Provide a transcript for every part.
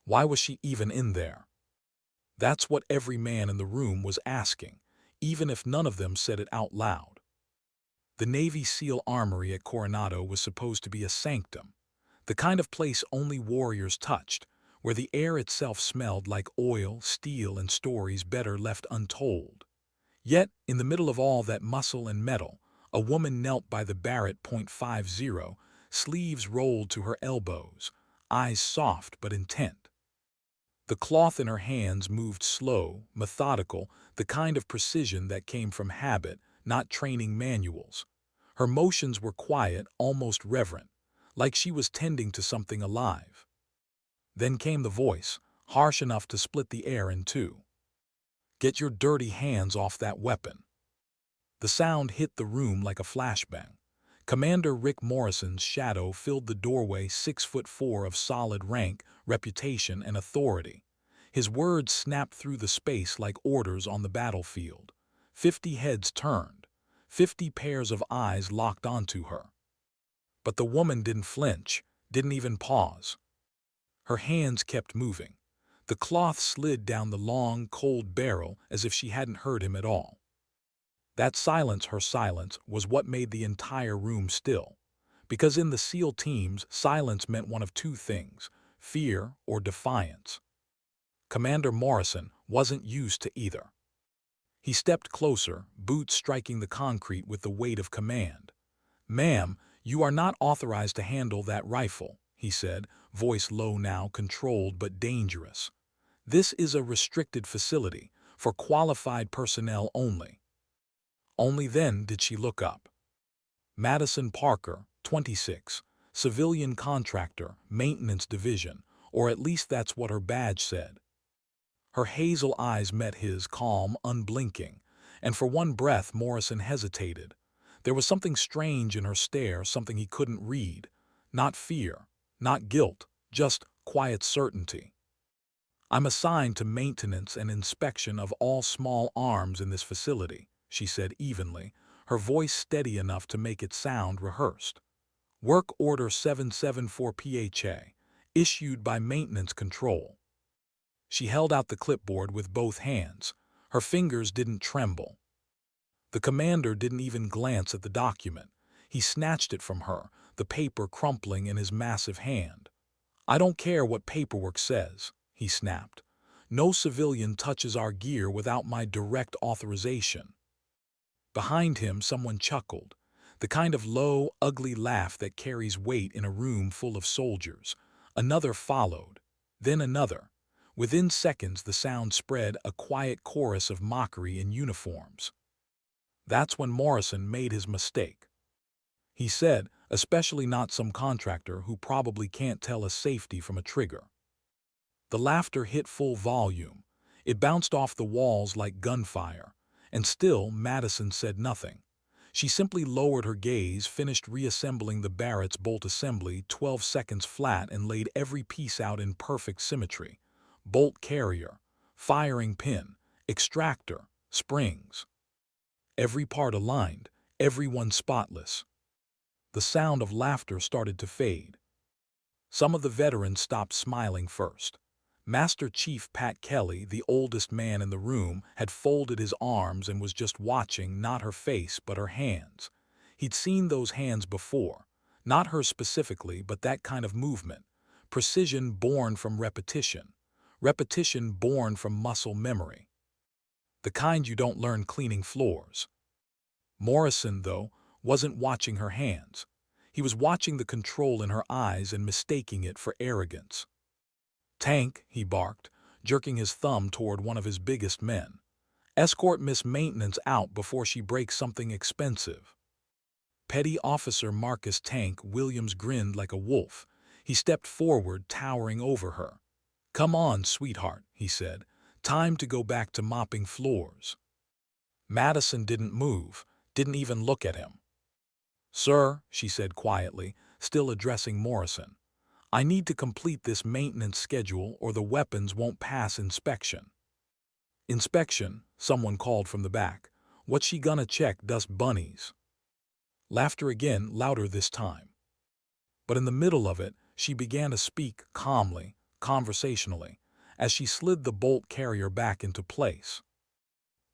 Why was she even in there? That's what every man in the room was asking, even if none of them said it out loud. The Navy SEAL Armory at Coronado was supposed to be a sanctum, the kind of place only warriors touched, where the air itself smelled like oil, steel, and stories better left untold. Yet, in the middle of all that muscle and metal, a woman knelt by the Barrett .50, sleeves rolled to her elbows, eyes soft but intent. The cloth in her hands moved slow, methodical, the kind of precision that came from habit, not training manuals. Her motions were quiet, almost reverent, like she was tending to something alive. Then came the voice, harsh enough to split the air in two. "Get your dirty hands off that weapon." The sound hit the room like a flashbang. Commander Rick Morrison's shadow filled the doorway, 6'4" of solid rank, reputation, and authority. His words snapped through the space like orders on the battlefield. 50 heads turned. 50 pairs of eyes locked onto her. But the woman didn't flinch, didn't even pause. Her hands kept moving. The cloth slid down the long, cold barrel as if she hadn't heard him at all. That silence, her silence, was what made the entire room still. Because in the SEAL teams, silence meant one of two things: fear or defiance. Commander Morrison wasn't used to either. He stepped closer, boots striking the concrete with the weight of command. "Ma'am, you are not authorized to handle that rifle," he said, voice low now, controlled but dangerous. "This is a restricted facility, for qualified personnel only." Only then did she look up. Madison Parker, 26, civilian contractor, maintenance division, or at least that's what her badge said. Her hazel eyes met his, calm, unblinking, and for one breath Morrison hesitated. There was something strange in her stare, something he couldn't read. Not fear, not guilt, just quiet certainty. "I'm assigned to maintenance and inspection of all small arms in this facility," she said evenly, her voice steady enough to make it sound rehearsed. "Work Order 774 PHA, issued by Maintenance Control." She held out the clipboard with both hands. Her fingers didn't tremble. The commander didn't even glance at the document. He snatched it from her, the paper crumpling in his massive hand. "I don't care what paperwork says," he snapped. "No civilian touches our gear without my direct authorization." Behind him, someone chuckled, the kind of low, ugly laugh that carries weight in a room full of soldiers. Another followed, then another. Within seconds, the sound spread, a quiet chorus of mockery in uniforms. That's when Morrison made his mistake. He said, "Especially not some contractor who probably can't tell a safety from a trigger." The laughter hit full volume. It bounced off the walls like gunfire. And still, Madison said nothing. She simply lowered her gaze, finished reassembling the Barrett's bolt assembly, 12 seconds flat, and laid every piece out in perfect symmetry. Bolt carrier, firing pin, extractor, springs. Every part aligned, every one spotless. The sound of laughter started to fade. Some of the veterans stopped smiling first. Master Chief Pat Kelly, the oldest man in the room, had folded his arms and was just watching, not her face but her hands. He'd seen those hands before, not her specifically, but that kind of movement. Precision born from repetition. Repetition born from muscle memory. The kind you don't learn cleaning floors. Morrison, though, wasn't watching her hands. He was watching the control in her eyes and mistaking it for arrogance. "Tank," he barked, jerking his thumb toward one of his biggest men. "Escort Miss Maintenance out before she breaks something expensive." Petty Officer Marcus Tank Williams grinned like a wolf. He stepped forward, towering over her. "Come on, sweetheart," he said. "Time to go back to mopping floors." Madison didn't move, didn't even look at him. "Sir," she said quietly, still addressing Morrison, "I need to complete this maintenance schedule or the weapons won't pass inspection." "Inspection?" someone called from the back. "What's she gonna check, dust bunnies?" Laughter again, louder this time. But in the middle of it, she began to speak calmly, conversationally, as she slid the bolt carrier back into place.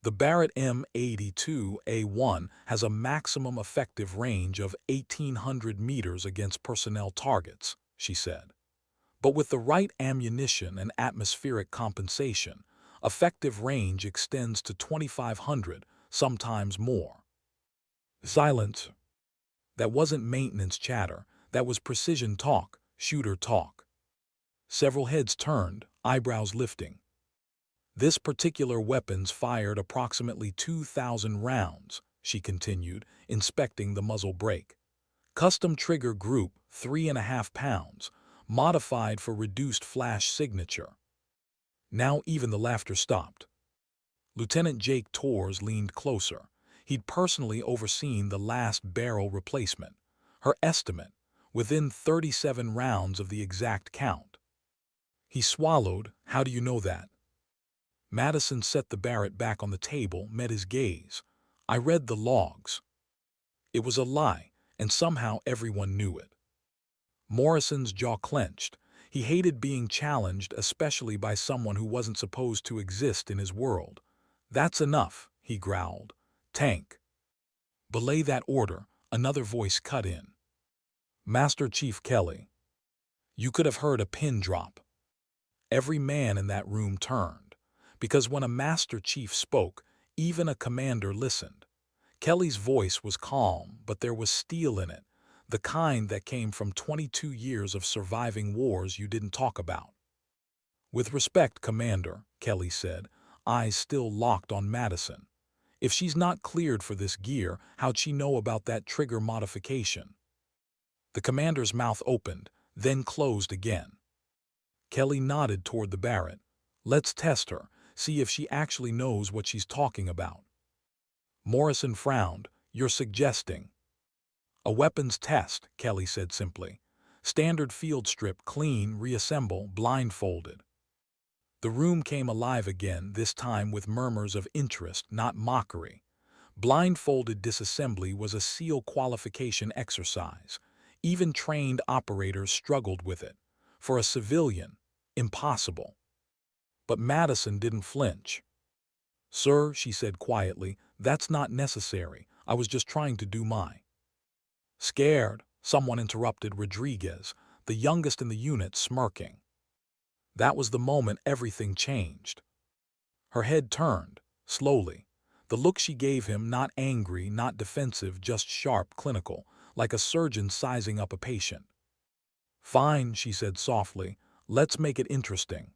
The Barrett M82A1 has a maximum effective range of 1,800 meters against personnel targets, she said. But with the right ammunition and atmospheric compensation, effective range extends to 2,500, sometimes more. Silence. That wasn't maintenance chatter, that was precision talk, shooter talk. Several heads turned, eyebrows lifting. This particular weapon's fired approximately 2,000 rounds, she continued, inspecting the muzzle brake. Custom trigger group, 3.5 pounds, modified for reduced flash signature. Now even the laughter stopped. Lieutenant Jake Torres leaned closer. He'd personally overseen the last barrel replacement. Her estimate, within 37 rounds of the exact count. He swallowed. How do you know that? Madison set the Barrett back on the table, met his gaze. I read the logs. It was a lie, and somehow everyone knew it. Morrison's jaw clenched. He hated being challenged, especially by someone who wasn't supposed to exist in his world. That's enough, he growled. Tank. Belay that order, another voice cut in. Master Chief Kelly. You could have heard a pin drop. Every man in that room turned, because when a Master Chief spoke, even a commander listened. Kelly's voice was calm, but there was steel in it, the kind that came from 22 years of surviving wars you didn't talk about. With respect, Commander, Kelly said, eyes still locked on Madison. If she's not cleared for this gear, how'd she know about that trigger modification? The commander's mouth opened, then closed again. Kelly nodded toward the Barrett. Let's test her, see if she actually knows what she's talking about. Morrison frowned. You're suggesting. A weapons test, Kelly said simply. Standard field strip, clean, reassemble, blindfolded. The room came alive again, this time with murmurs of interest, not mockery. Blindfolded disassembly was a SEAL qualification exercise. Even trained operators struggled with it. For a civilian, impossible. But Madison didn't flinch. Sir, she said quietly, that's not necessary. I was just trying to do my. Scared, someone interrupted Rodriguez, the youngest in the unit, smirking. That was the moment everything changed. Her head turned, slowly. The look she gave him, not angry, not defensive, just sharp, clinical, like a surgeon sizing up a patient. Fine, she said softly, let's make it interesting.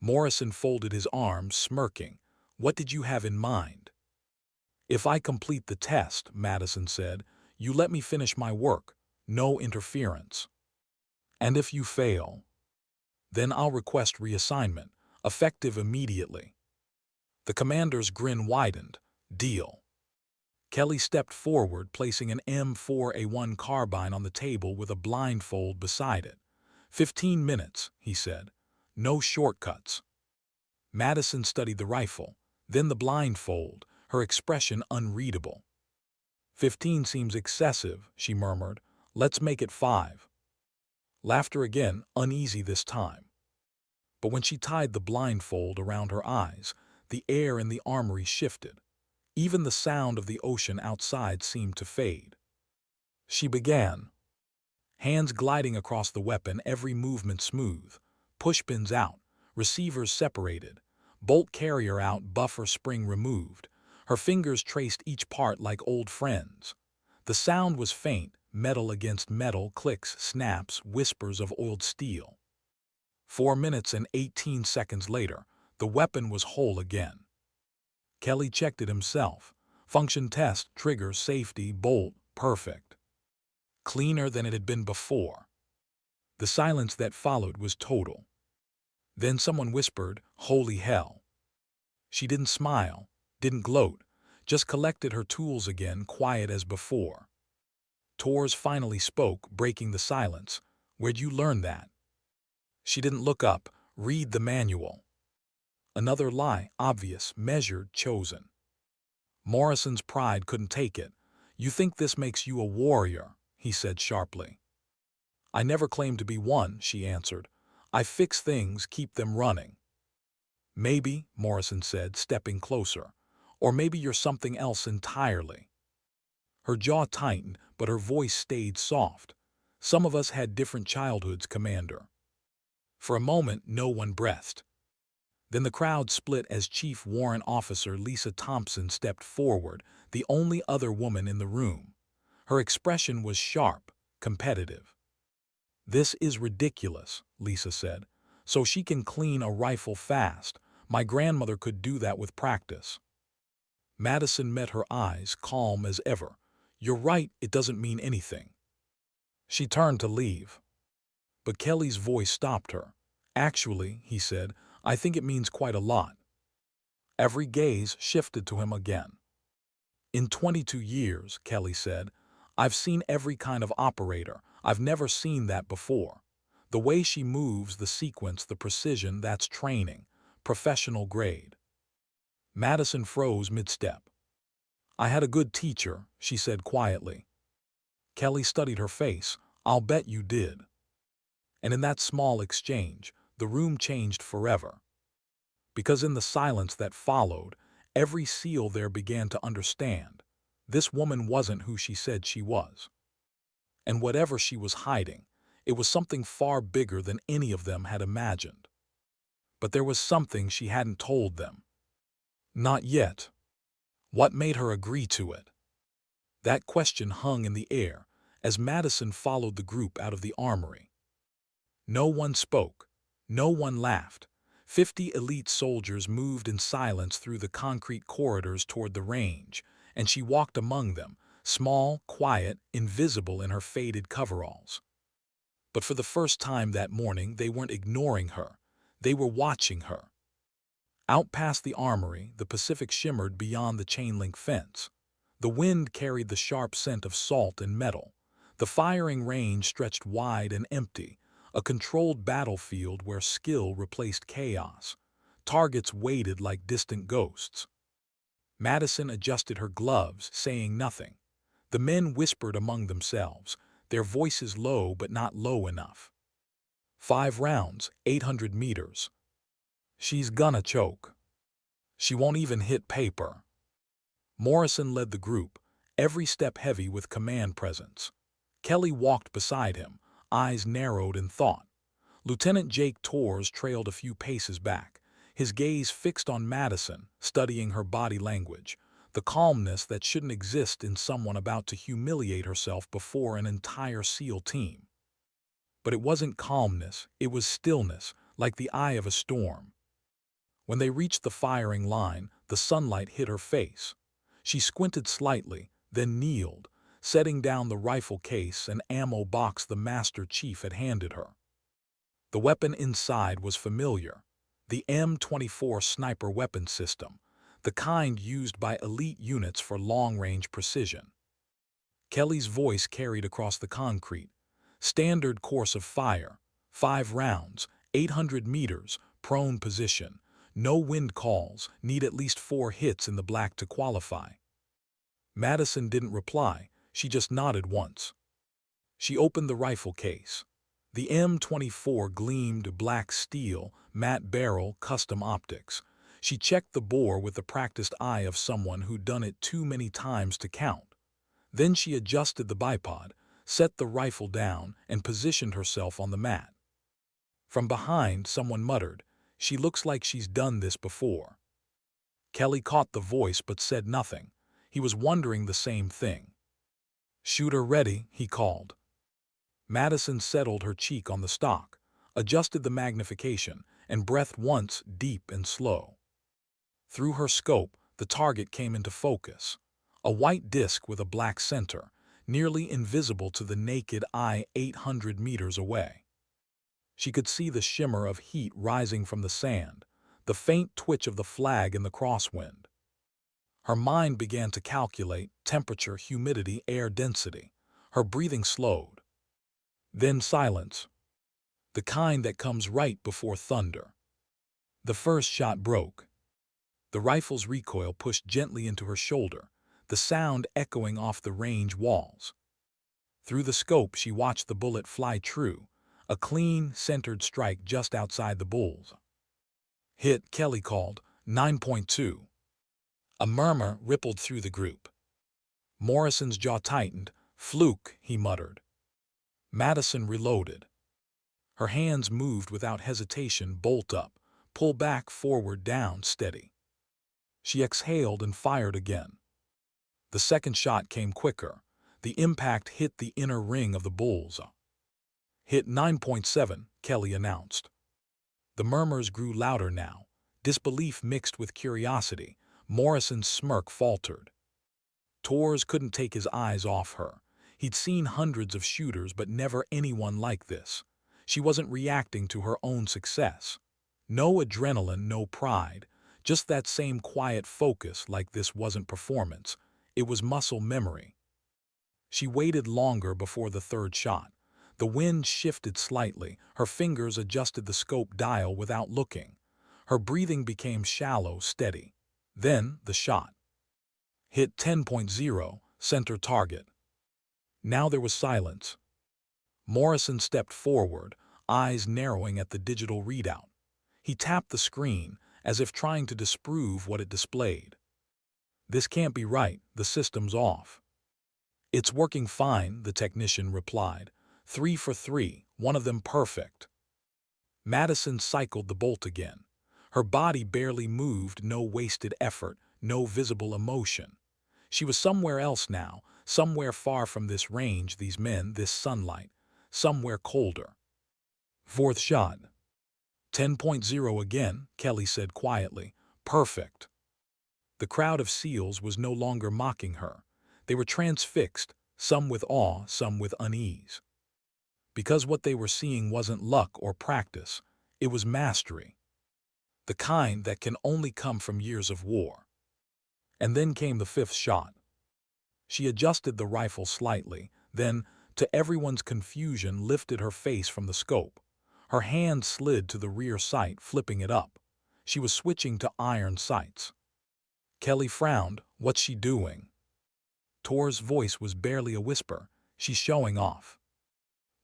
Morrison folded his arms, smirking. What did you have in mind? If I complete the test, Madison said, you let me finish my work. No interference. And if you fail? Then I'll request reassignment, effective immediately. The commander's grin widened. Deal. Kelly stepped forward, placing an M4A1 carbine on the table with a blindfold beside it. 15 minutes, he said. No shortcuts. Madison studied the rifle, then the blindfold, her expression unreadable. 15 seems excessive, she murmured. Let's make it 5. Laughter again, uneasy this time. But when she tied the blindfold around her eyes, the air in the armory shifted. Even the sound of the ocean outside seemed to fade. She began. Hands gliding across the weapon, every movement smooth. Pushpins out, receivers separated, bolt carrier out, buffer spring removed. Her fingers traced each part like old friends. The sound was faint, metal against metal, clicks, snaps, whispers of oiled steel. 4 minutes and 18 seconds later, the weapon was whole again. Kelly checked it himself. Function test, trigger, safety, bolt, perfect. Cleaner than it had been before. The silence that followed was total. Then someone whispered, "Holy hell." She didn't smile, didn't gloat, just collected her tools again, quiet as before. Torres finally spoke, breaking the silence. "Where'd you learn that?" She didn't look up. "Read the manual." Another lie, obvious, measured, chosen. Morrison's pride couldn't take it. "You think this makes you a warrior," he said sharply. "I never claimed to be one," she answered. I fix things, keep them running. Maybe, Morrison said, stepping closer. Or maybe you're something else entirely. Her jaw tightened, but her voice stayed soft. Some of us had different childhoods, Commander. For a moment, no one breathed. Then the crowd split as Chief Warrant Officer Lisa Thompson stepped forward, the only other woman in the room. Her expression was sharp, competitive. "This is ridiculous," Lisa said. "So she can clean a rifle fast. My grandmother could do that with practice." Madison met her eyes, calm as ever. "You're right, it doesn't mean anything." She turned to leave. But Kelly's voice stopped her. "Actually," he said, "I think it means quite a lot." Every gaze shifted to him again. "In 22 years," Kelly said, "I've seen every kind of operator. I've never seen that before. The way she moves, the sequence, the precision, that's training. Professional grade." Madison froze mid-step. "I had a good teacher," she said quietly. Kelly studied her face. "I'll bet you did." And in that small exchange, the room changed forever. Because in the silence that followed, every SEAL there began to understand. This woman wasn't who she said she was. And whatever she was hiding, it was something far bigger than any of them had imagined. But there was something she hadn't told them. Not yet. What made her agree to it? That question hung in the air as Madison followed the group out of the armory. No one spoke. No one laughed. 50 elite soldiers moved in silence through the concrete corridors toward the range, and she walked among them, small, quiet, invisible in her faded coveralls. But for the first time that morning, they weren't ignoring her. They were watching her. Out past the armory, the Pacific shimmered beyond the chain-link fence. The wind carried the sharp scent of salt and metal. The firing range stretched wide and empty, a controlled battlefield where skill replaced chaos. Targets waited like distant ghosts. Madison adjusted her gloves, saying nothing. The men whispered among themselves, their voices low but not low enough. 5 rounds, 800 meters. She's gonna choke. She won't even hit paper. Morrison led the group, every step heavy with command presence. Kelly walked beside him, eyes narrowed in thought. Lieutenant Jake Torres trailed a few paces back, his gaze fixed on Madison, studying her body language, the calmness that shouldn't exist in someone about to humiliate herself before an entire SEAL team. But it wasn't calmness, it was stillness, like the eye of a storm. When they reached the firing line, the sunlight hit her face. She squinted slightly, then kneeled, setting down the rifle case and ammo box the Master Chief had handed her. The weapon inside was familiar, the M24 sniper weapon system, the kind used by elite units for long-range precision. Kelly's voice carried across the concrete. Standard course of fire, 5 rounds, 800 meters, prone position. No wind calls, need at least 4 hits in the black to qualify. Madison didn't reply, she just nodded once. She opened the rifle case. The M24 gleamed black steel, matte barrel, custom optics. She checked the bore with the practiced eye of someone who'd done it too many times to count. Then she adjusted the bipod, set the rifle down, and positioned herself on the mat. From behind, someone muttered, "She looks like she's done this before." Kelly caught the voice but said nothing. He was wondering the same thing. "Shooter ready," he called. Madison settled her cheek on the stock, adjusted the magnification, and breathed once, deep and slow. Through her scope, the target came into focus. A white disc with a black center, nearly invisible to the naked eye 800 meters away. She could see the shimmer of heat rising from the sand, the faint twitch of the flag in the crosswind. Her mind began to calculate temperature, humidity, air density. Her breathing slowed. Then silence. The kind that comes right before thunder. The first shot broke. The rifle's recoil pushed gently into her shoulder, the sound echoing off the range walls. Through the scope she watched the bullet fly true, A clean, centered strike just outside the bull's. Hit, Kelly called, 9.2. A murmur rippled through the group. Morrison's jaw tightened. Fluke, he muttered. Madison reloaded. Her hands moved without hesitation, bolt up, pull back, forward, down, steady. She exhaled and fired again. The second shot came quicker. The impact hit the inner ring of the bull's. Hit 9.7, Kelly announced. The murmurs grew louder now, disbelief mixed with curiosity. Morrison's smirk faltered. Torres couldn't take his eyes off her. He'd seen hundreds of shooters, but never anyone like this. She wasn't reacting to her own success. No adrenaline, no pride, just that same quiet focus. Like this wasn't performance, it was muscle memory. She waited longer before the third shot. The wind shifted slightly, her fingers adjusted the scope dial without looking. Her breathing became shallow, steady. Then the shot. Hit 10.0, center target. Now there was silence. Morrison stepped forward, eyes narrowing at the digital readout. He tapped the screen, as if trying to disprove what it displayed. This can't be right, the system's off. It's working fine, the technician replied. 3 for 3, one of them perfect. Madison cycled the bolt again. Her body barely moved, no wasted effort, no visible emotion. She was somewhere else now, somewhere far from this range, these men, this sunlight, somewhere colder. Fourth shot. 10.0 again, Kelly said quietly. Perfect. The crowd of SEALs was no longer mocking her. They were transfixed, some with awe, some with unease. Because what they were seeing wasn't luck or practice, it was mastery. The kind that can only come from years of war. And then came the fifth shot. She adjusted the rifle slightly, then, to everyone's confusion, lifted her face from the scope. Her hand slid to the rear sight, flipping it up. She was switching to iron sights. Kelly frowned. What's she doing? Torres' voice was barely a whisper. She's showing off.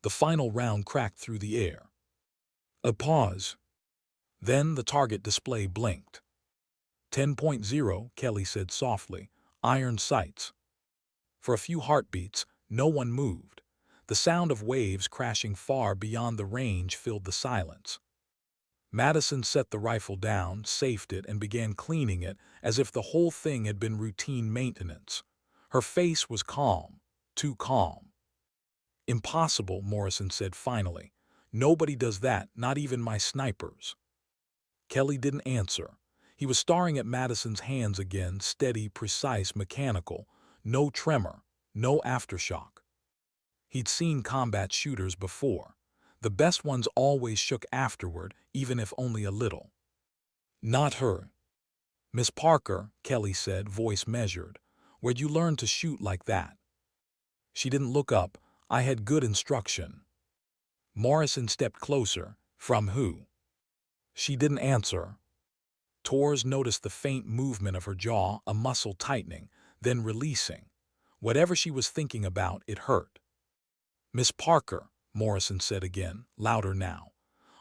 The final round cracked through the air. A pause. Then the target display blinked. 10.0, Kelly said softly. Iron sights. For a few heartbeats, no one moved. The sound of waves crashing far beyond the range filled the silence. Madison set the rifle down, safed it, and began cleaning it as if the whole thing had been routine maintenance. Her face was calm, too calm. Impossible, Morrison said finally. Nobody does that, not even my snipers. Kelly didn't answer. He was staring at Madison's hands again, steady, precise, mechanical. No tremor, no aftershock. He'd seen combat shooters before. The best ones always shook afterward, even if only a little. Not her. Miss Parker, Kelly said, voice measured. Where'd you learn to shoot like that? She didn't look up. I had good instruction. Morrison stepped closer. From who? She didn't answer. Torres noticed the faint movement of her jaw, a muscle tightening, then releasing. Whatever she was thinking about, it hurt. Miss Parker, Morrison said again, louder now.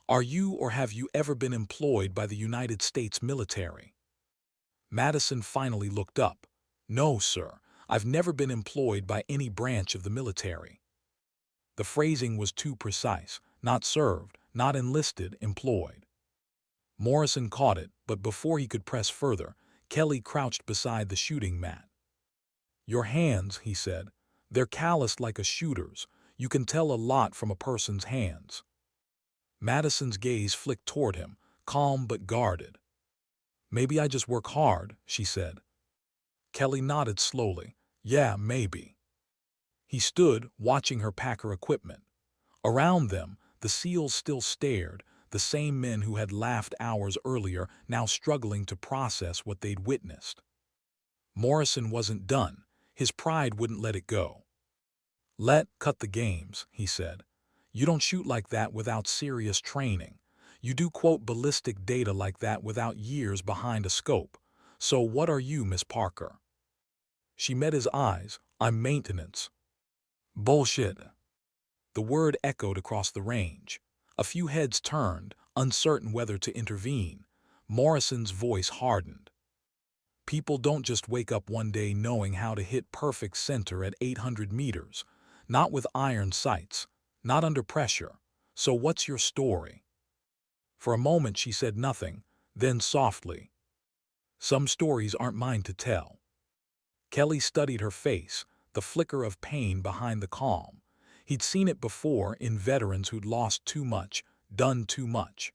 Are you or have you ever been employed by the United States military? Madison finally looked up. No, sir. I've never been employed by any branch of the military. The phrasing was too precise. Not served, not enlisted, employed. Morrison caught it, but before he could press further, Kelly crouched beside the shooting mat. Your hands, he said. They're calloused like a shooter's. You can tell a lot from a person's hands. Madison's gaze flicked toward him, calm but guarded. Maybe I just work hard, she said. Kelly nodded slowly. Yeah, maybe. He stood, watching her pack her equipment. Around them, the SEALs still stared, the same men who had laughed hours earlier, now struggling to process what they'd witnessed. Morrison wasn't done. His pride wouldn't let it go. Cut the games, he said. You don't shoot like that without serious training. You do quote ballistic data like that without years behind a scope. So what are you, Miss Parker? She met his eyes. I'm maintenance. Bullshit. The word echoed across the range. A few heads turned, uncertain whether to intervene. Morrison's voice hardened. People don't just wake up one day knowing how to hit perfect center at 800 meters. Not with iron sights, not under pressure. So what's your story? For a moment she said nothing, then softly, "Some stories aren't mine to tell." Kelly studied her face, the flicker of pain behind the calm. He'd seen it before in veterans who'd lost too much, done too much.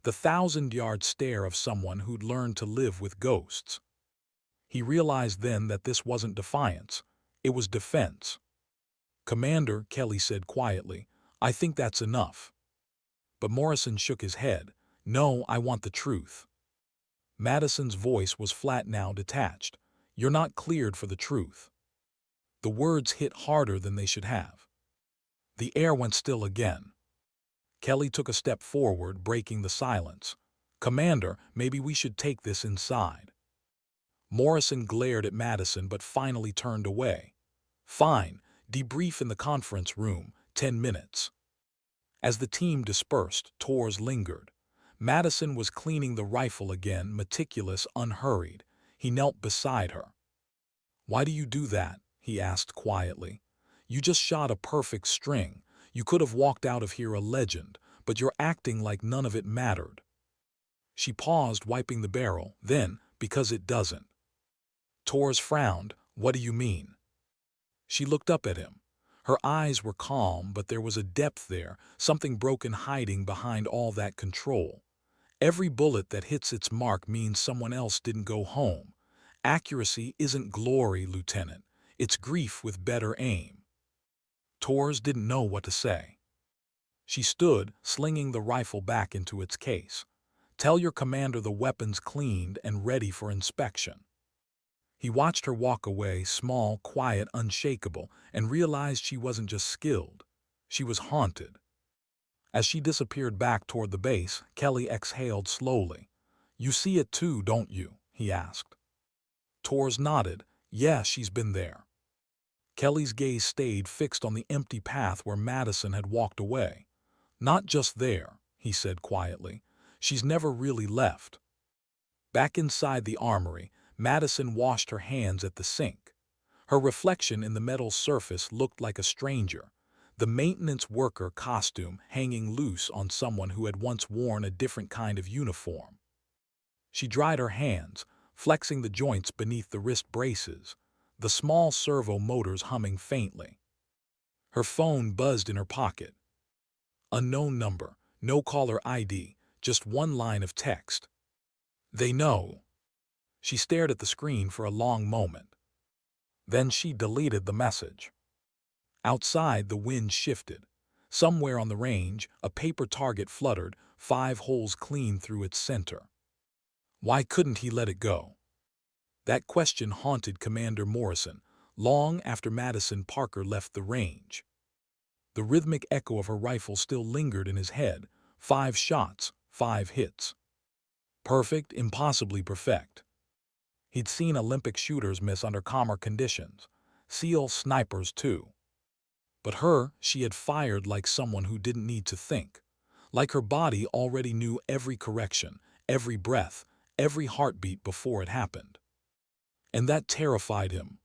The 1,000-yard stare of someone who'd learned to live with ghosts. He realized then that this wasn't defiance, it was defense. "Commander," Kelly said quietly, "I think that's enough." But Morrison shook his head. "No, I want the truth." Madison's voice was flat now, detached. "You're not cleared for the truth." The words hit harder than they should have. The air went still again. Kelly took a step forward, breaking the silence. "Commander, maybe we should take this inside." Morrison glared at Madison but finally turned away. "Fine, debrief in the conference room, 10 minutes." As the team dispersed, Torres lingered. Madison was cleaning the rifle again, meticulous, unhurried. He knelt beside her. "Why do you do that?" he asked quietly. "You just shot a perfect string. You could have walked out of here a legend, but you're acting like none of it mattered." She paused, wiping the barrel. Then, "Because it doesn't." Torres frowned. "What do you mean?" She looked up at him. Her eyes were calm, but there was a depth there, something broken hiding behind all that control. "Every bullet that hits its mark means someone else didn't go home. Accuracy isn't glory, Lieutenant. It's grief with better aim." Torres didn't know what to say. She stood, slinging the rifle back into its case. "Tell your commander the weapon's cleaned and ready for inspection." He watched her walk away, small, quiet, unshakable, and realized she wasn't just skilled. She was haunted. As she disappeared back toward the base, Kelly exhaled slowly. "You see it too, don't you?" he asked. Torres nodded. "Yeah, she's been there." Kelly's gaze stayed fixed on the empty path where Madison had walked away. "Not just there," he said quietly. "She's never really left." Back inside the armory, Madison washed her hands at the sink. Her reflection in the metal surface looked like a stranger, the maintenance worker costume hanging loose on someone who had once worn a different kind of uniform. She dried her hands, flexing the joints beneath the wrist braces, the small servo motors humming faintly. Her phone buzzed in her pocket. Unknown number, no caller ID, just one line of text. "They know." She stared at the screen for a long moment. Then she deleted the message. Outside, the wind shifted. Somewhere on the range, a paper target fluttered, 5 holes clean through its center. Why couldn't he let it go? That question haunted Commander Morrison long after Madison Parker left the range. The rhythmic echo of her rifle still lingered in his head. 5 shots, 5 hits. Perfect, impossibly perfect. He'd seen Olympic shooters miss under calmer conditions. SEAL snipers, too. But her, she had fired like someone who didn't need to think. Like her body already knew every correction, every breath, every heartbeat before it happened. And that terrified him.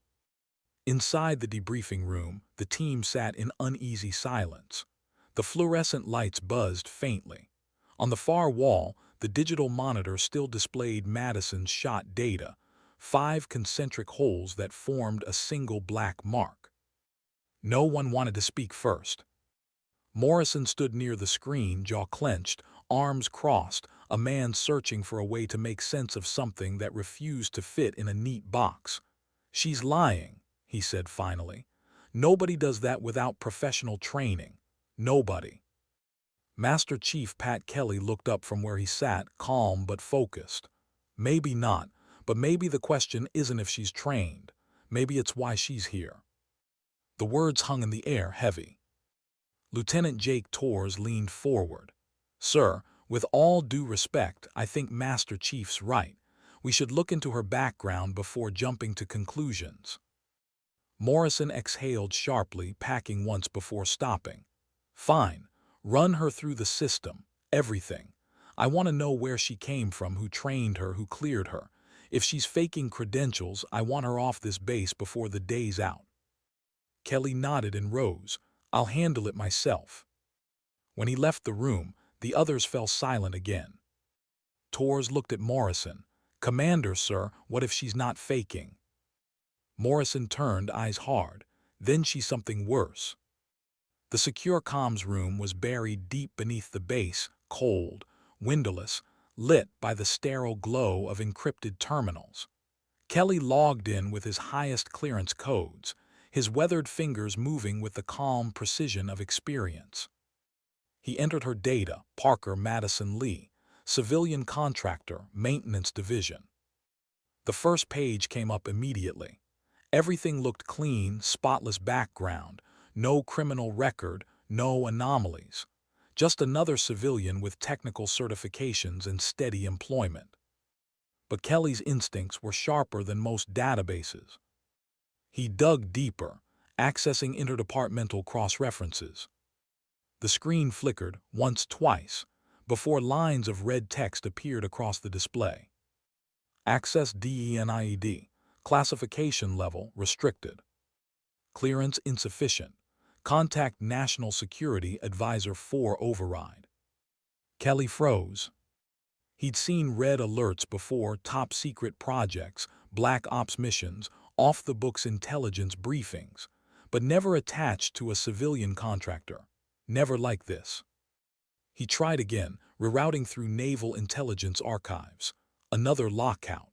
Inside the debriefing room, the team sat in uneasy silence. The fluorescent lights buzzed faintly. On the far wall, the digital monitor still displayed Madison's shot data, 5 concentric holes that formed a single black mark. No one wanted to speak first. Morrison stood near the screen, jaw clenched, arms crossed, a man searching for a way to make sense of something that refused to fit in a neat box. "She's lying," he said finally. "Nobody does that without professional training. Nobody." Master Chief Pat Kelly looked up from where he sat, calm but focused. "Maybe not, but maybe the question isn't if she's trained. Maybe it's why she's here." The words hung in the air, heavy. Lieutenant Jake Torres leaned forward. "Sir, with all due respect, I think Master Chief's right. We should look into her background before jumping to conclusions." Morrison exhaled sharply, packing once before stopping. Fine. Run her through the system. Everything. I want to know where she came from, who trained her, who cleared her. If she's faking credentials, I want her off this base before the day's out. Kelly nodded and rose. I'll handle it myself. When he left the room, the others fell silent again. Torres looked at Morrison. Commander, sir, what if she's not faking? Morrison turned, eyes hard. Then she's something worse. The secure comms room was buried deep beneath the base, cold, windowless, lit by the sterile glow of encrypted terminals. Kelly logged in with his highest clearance codes, his weathered fingers moving with the calm precision of experience. He entered her data, Parker Madison Lee, civilian contractor, maintenance division. The first page came up immediately. Everything looked clean, spotless background, no criminal record, no anomalies. Just another civilian with technical certifications and steady employment. But Kelly's instincts were sharper than most databases. He dug deeper, accessing interdepartmental cross-references. The screen flickered once, twice, before lines of red text appeared across the display. Access DENIED. Classification level restricted. Clearance insufficient. Contact National Security Advisor 4 override. Kelly froze. He'd seen red alerts before, top-secret projects, black ops missions, off-the-books intelligence briefings, but never attached to a civilian contractor. Never like this. He tried again, rerouting through Naval Intelligence Archives. Another lockout.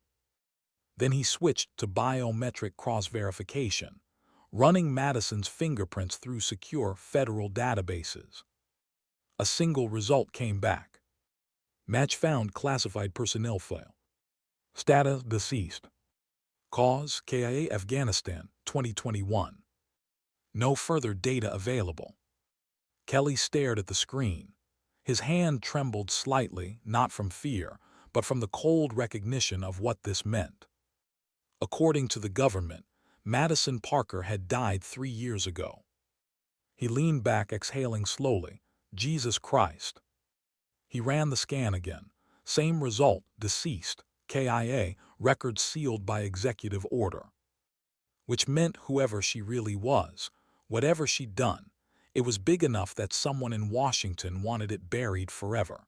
Then he switched to biometric cross-verification, running Madison's fingerprints through secure federal databases. A single result came back. Match found, classified personnel file. Status deceased. Cause KIA Afghanistan 2021. No further data available. Kelly stared at the screen. His hand trembled slightly, not from fear, but from the cold recognition of what this meant. According to the government, Madison Parker had died 3 years ago. He leaned back, exhaling slowly. Jesus Christ. He ran the scan again. Same result, deceased, KIA, record sealed by executive order. Which meant whoever she really was, whatever she'd done, it was big enough that someone in Washington wanted it buried forever.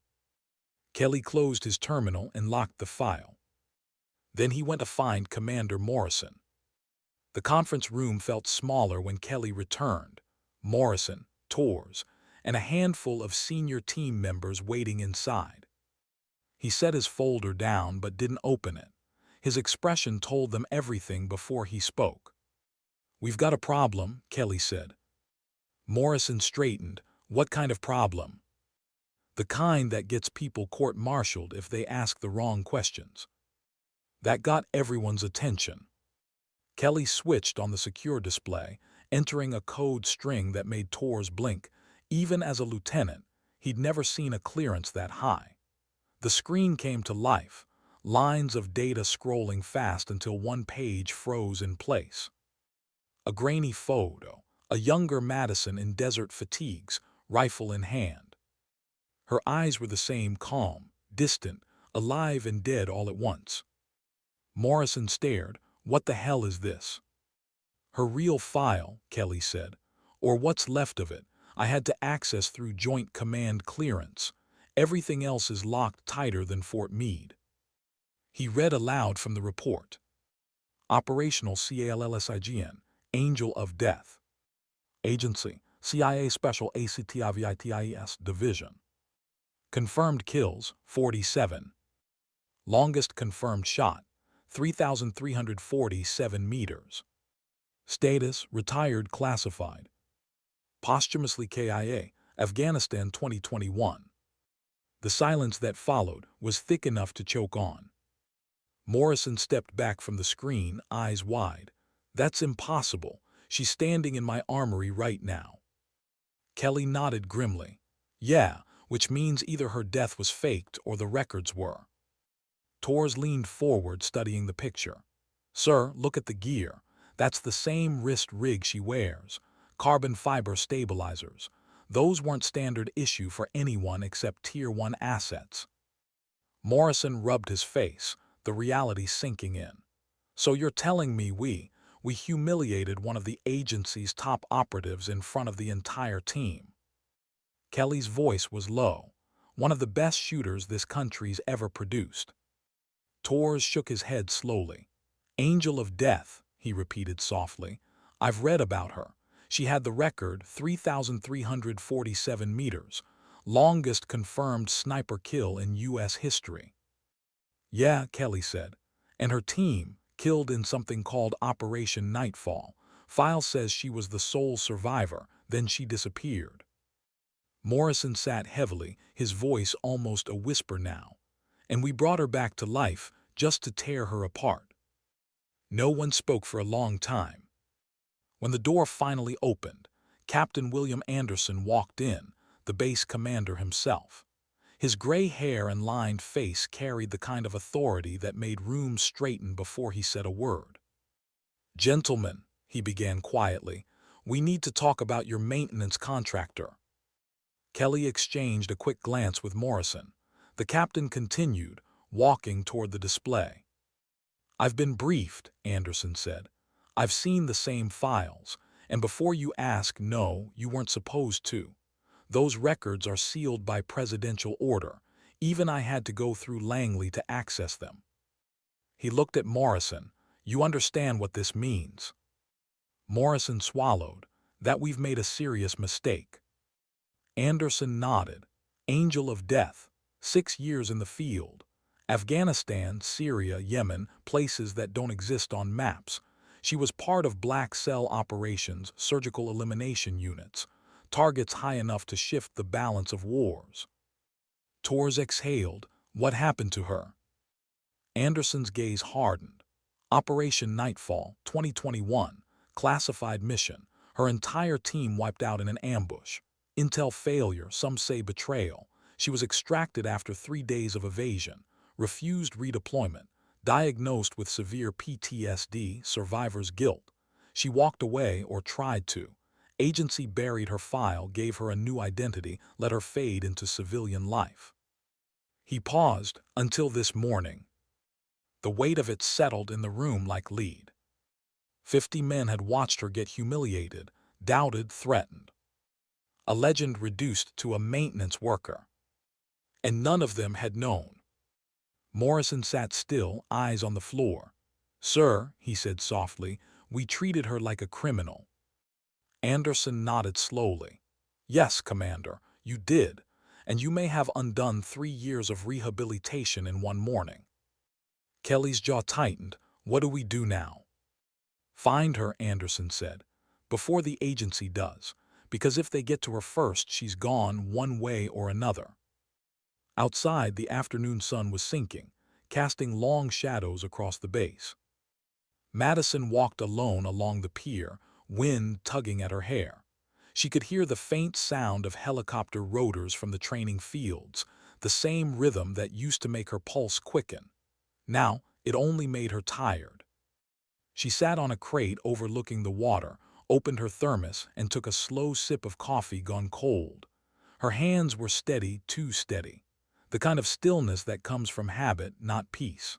Kelly closed his terminal and locked the file. Then he went to find Commander Morrison. The conference room felt smaller when Kelly returned. Morrison, Torres, and a handful of senior team members waiting inside. He set his folder down but didn't open it. His expression told them everything before he spoke. "We've got a problem," Kelly said. Morrison straightened. "What kind of problem?" "The kind that gets people court-martialed if they ask the wrong questions." That got everyone's attention. Kelly switched on the secure display, entering a code string that made Torres blink. Even as a lieutenant, he'd never seen a clearance that high. The screen came to life, lines of data scrolling fast until one page froze in place. A grainy photo, a younger Madison in desert fatigues, rifle in hand. Her eyes were the same, calm, distant, alive and dead all at once. Morrison stared. "What the hell is this?" "Her real file," Kelly said. "Or what's left of it. I had to access through Joint Command clearance. Everything else is locked tighter than Fort Meade." He read aloud from the report. Operational CALLSIGN, Angel of Death. Agency, CIA Special ACTIVITIES Division. Confirmed kills, 47. Longest confirmed shot, 3,347 meters. Status, retired classified. Posthumously KIA, Afghanistan 2021. The silence that followed was thick enough to choke on. Morrison stepped back from the screen, eyes wide. "That's impossible. She's standing in my armory right now." Kelly nodded grimly. "Yeah, which means either her death was faked or the records were." Torres leaned forward, studying the picture. "Sir, look at the gear. That's the same wrist rig she wears. Carbon fiber stabilizers. Those weren't standard issue for anyone except Tier 1 assets. Morrison rubbed his face, the reality sinking in. So you're telling me we humiliated one of the agency's top operatives in front of the entire team? Kelly's voice was low, one of the best shooters this country's ever produced. Torres shook his head slowly. Angel of Death, he repeated softly. I've read about her. She had the record 3,347 meters, longest confirmed sniper kill in U.S. history. Yeah, Kelly said. And her team, killed in something called Operation Nightfall. File says she was the sole survivor, then she disappeared. Morrison sat heavily, his voice almost a whisper now. And we brought her back to life, just to tear her apart. No one spoke for a long time. When the door finally opened, Captain William Anderson walked in, the base commander himself. His gray hair and lined face carried the kind of authority that made rooms straighten before he said a word. "Gentlemen," he began quietly, "we need to talk about your maintenance contractor." Kelly exchanged a quick glance with Morrison. The captain continued, walking toward the display. "I've been briefed," Anderson said. "I've seen the same files, and before you ask, no, you weren't supposed to. Those records are sealed by presidential order. Even I had to go through Langley to access them." He looked at Morrison. "You understand what this means?" Morrison swallowed. "That we've made a serious mistake." Anderson nodded. "Angel of Death, 6 years in the field. Afghanistan, Syria, Yemen, places that don't exist on maps. She was part of black cell operations, surgical elimination units, targets high enough to shift the balance of wars." Torres exhaled. "What happened to her?" Anderson's gaze hardened. "Operation Nightfall, 2021, classified mission. Her entire team wiped out in an ambush. Intel failure, some say betrayal. She was extracted after 3 days of evasion, refused redeployment, diagnosed with severe PTSD, survivor's guilt. She walked away or tried to. Agency buried her file, gave her a new identity, let her fade into civilian life." He paused. "Until this morning." The weight of it settled in the room like lead. 50 men had watched her get humiliated, doubted, threatened. A legend reduced to a maintenance worker. And none of them had known. Morrison sat still, eyes on the floor. "Sir," he said softly, "we treated her like a criminal." Anderson nodded slowly. "Yes, Commander, you did, and you may have undone 3 years of rehabilitation in one morning." Kelly's jaw tightened. "What do we do now?" "Find her," Anderson said, "before the agency does, because if they get to her first, she's gone one way or another." Outside, the afternoon sun was sinking, casting long shadows across the base. Madison walked alone along the pier, wind tugging at her hair. She could hear the faint sound of helicopter rotors from the training fields, the same rhythm that used to make her pulse quicken. Now, it only made her tired. She sat on a crate overlooking the water, opened her thermos, and took a slow sip of coffee gone cold. Her hands were steady, too steady. The kind of stillness that comes from habit, not peace.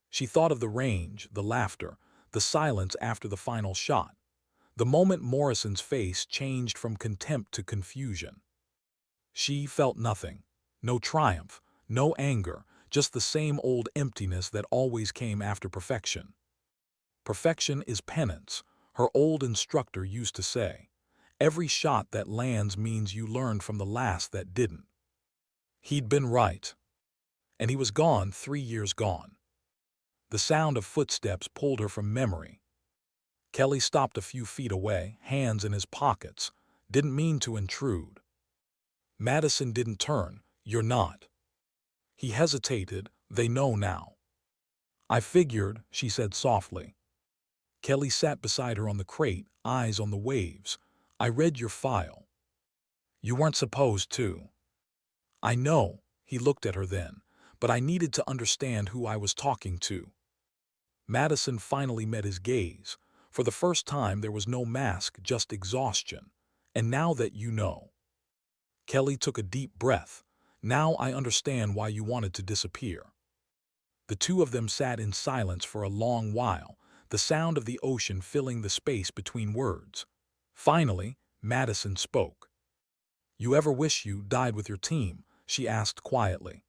She thought of the range, the laughter, the silence after the final shot. The moment Morrison's face changed from contempt to confusion. She felt nothing. No triumph, no anger, just the same old emptiness that always came after perfection. "Perfection is penance," her old instructor used to say. "Every shot that lands means you learned from the last that didn't." He'd been right. And he was gone, 3 years gone. The sound of footsteps pulled her from memory. Kelly stopped a few feet away, hands in his pockets. Didn't mean to intrude. Madison didn't turn. "You're not." He hesitated. "They know now." "I figured," she said softly. Kelly sat beside her on the crate, eyes on the waves. "I read your file." "You weren't supposed to." "I know," he looked at her then, "but I needed to understand who I was talking to." Madison finally met his gaze. For the first time there was no mask, just exhaustion. "And now that you know." Kelly took a deep breath. Now I understand why you wanted to disappear. The two of them sat in silence for a long while, the sound of the ocean filling the space between words. Finally, Madison spoke. "You ever wish you died with your team?" she asked quietly.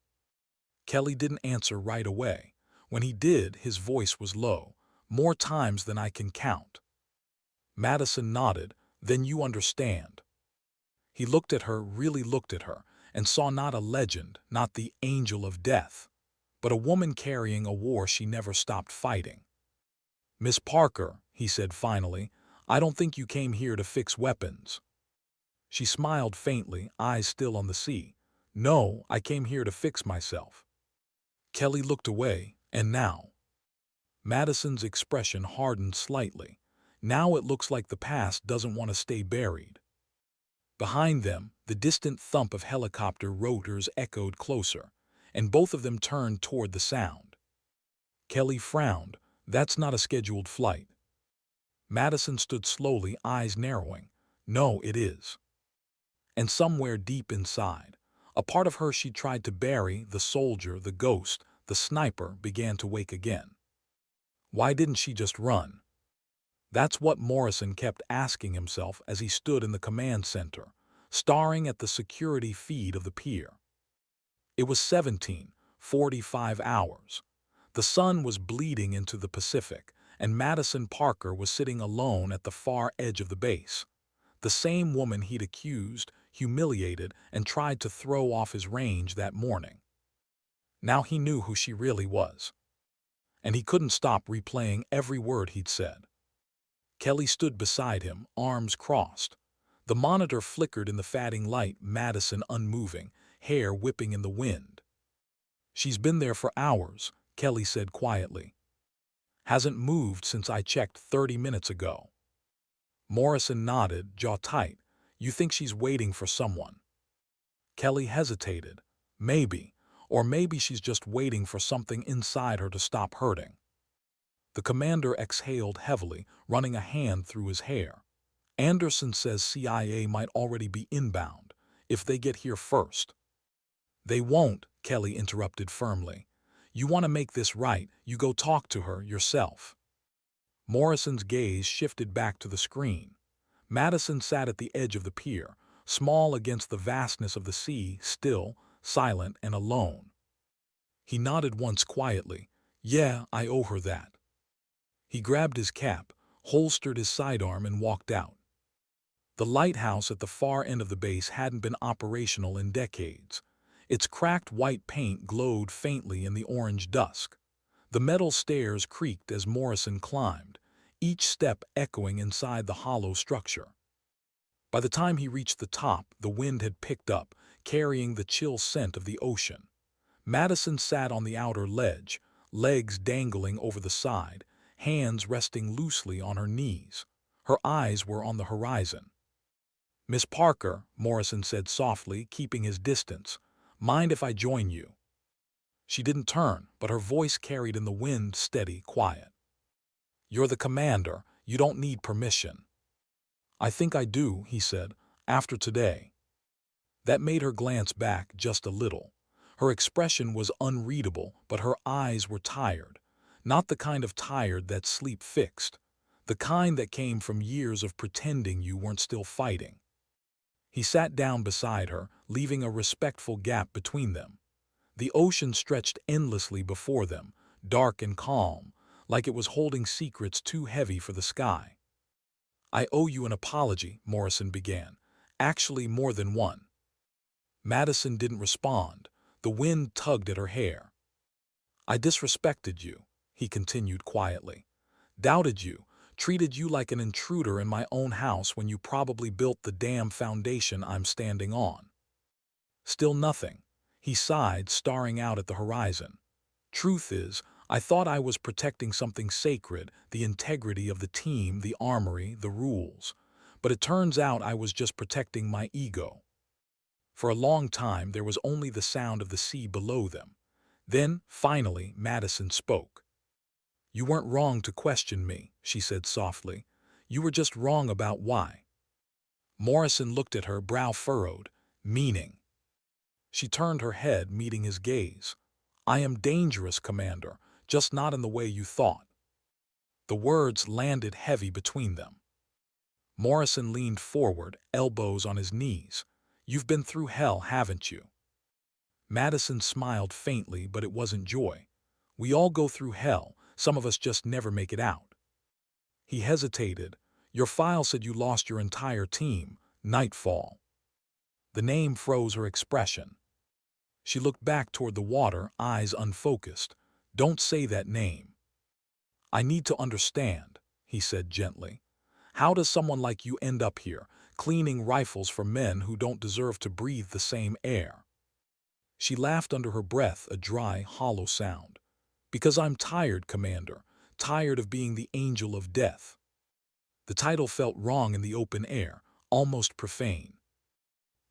Kelly didn't answer right away. When he did, his voice was low. "More times than I can count." Madison nodded. "Then you understand." He looked at her, really looked at her, and saw not a legend, not the angel of death, but a woman carrying a war she never stopped fighting. "Miss Parker," he said finally, "I don't think you came here to fix weapons." She smiled faintly, eyes still on the sea. "No, I came here to fix myself." Kelly looked away, and now? Madison's expression hardened slightly. Now it looks like the past doesn't want to stay buried. Behind them, the distant thump of helicopter rotors echoed closer, and both of them turned toward the sound. Kelly frowned. "That's not a scheduled flight." Madison stood slowly, eyes narrowing. "No, it is." And somewhere deep inside, a part of her she tried to bury, the soldier, the ghost, the sniper, began to wake again. Why didn't she just run? That's what Morrison kept asking himself as he stood in the command center, staring at the security feed of the pier. It was 17:45 hours. The sun was bleeding into the Pacific, and Madison Parker was sitting alone at the far edge of the base. The same woman he'd accused, humiliated, and tried to throw off his range that morning. Now he knew who she really was. And he couldn't stop replaying every word he'd said. Kelly stood beside him, arms crossed. The monitor flickered in the fading light, Madison unmoving, hair whipping in the wind. "She's been there for hours," Kelly said quietly. "Hasn't moved since I checked 30 minutes ago." Morrison nodded, jaw tight. "You think she's waiting for someone?" Kelly hesitated. "Maybe. Or maybe she's just waiting for something inside her to stop hurting." The commander exhaled heavily, running a hand through his hair. "Anderson says CIA might already be inbound, if they get here first." "They won't," Kelly interrupted firmly. "You want to make this right, you go talk to her yourself." Morrison's gaze shifted back to the screen. Madison sat at the edge of the pier, small against the vastness of the sea, still, silent, and alone. He nodded once quietly. "Yeah, I owe her that." He grabbed his cap, holstered his sidearm, and walked out. The lighthouse at the far end of the base hadn't been operational in decades. Its cracked white paint glowed faintly in the orange dusk. The metal stairs creaked as Morrison climbed, each step echoing inside the hollow structure. By the time he reached the top, the wind had picked up, carrying the chill scent of the ocean. Madison sat on the outer ledge, legs dangling over the side, hands resting loosely on her knees. Her eyes were on the horizon. "Miss Parker," Morrison said softly, keeping his distance, "mind if I join you?" She didn't turn, but her voice carried in the wind, steady, quiet. "You're the commander. You don't need permission." "I think I do," he said, "after today." That made her glance back just a little. Her expression was unreadable, but her eyes were tired. Not the kind of tired that sleep fixed. The kind that came from years of pretending you weren't still fighting. He sat down beside her, leaving a respectful gap between them. The ocean stretched endlessly before them, dark and calm, like it was holding secrets too heavy for the sky. "I owe you an apology," Morrison began. "Actually, more than one." Madison didn't respond. The wind tugged at her hair. "I disrespected you," he continued quietly. "Doubted you, treated you like an intruder in my own house when you probably built the damn foundation I'm standing on." Still nothing. He sighed, staring out at the horizon. "Truth is, I thought I was protecting something sacred, the integrity of the team, the armory, the rules. But it turns out I was just protecting my ego." For a long time there was only the sound of the sea below them. Then, finally, Madison spoke. "You weren't wrong to question me," she said softly. "You were just wrong about why." Morrison looked at her, brow furrowed. Meaning. She turned her head, meeting his gaze. I am dangerous, Commander, just not in the way you thought. The words landed heavy between them. Morrison leaned forward, elbows on his knees. You've been through hell, haven't you? Madison smiled faintly, but it wasn't joy. We all go through hell, some of us just never make it out. He hesitated. Your file said you lost your entire team. Nightfall. The name froze her expression. She looked back toward the water, eyes unfocused. Don't say that name. I need to understand, he said gently. How does someone like you end up here, cleaning rifles for men who don't deserve to breathe the same air? She laughed under her breath, a dry, hollow sound. Because I'm tired, Commander, tired of being the angel of death. The title felt wrong in the open air, almost profane.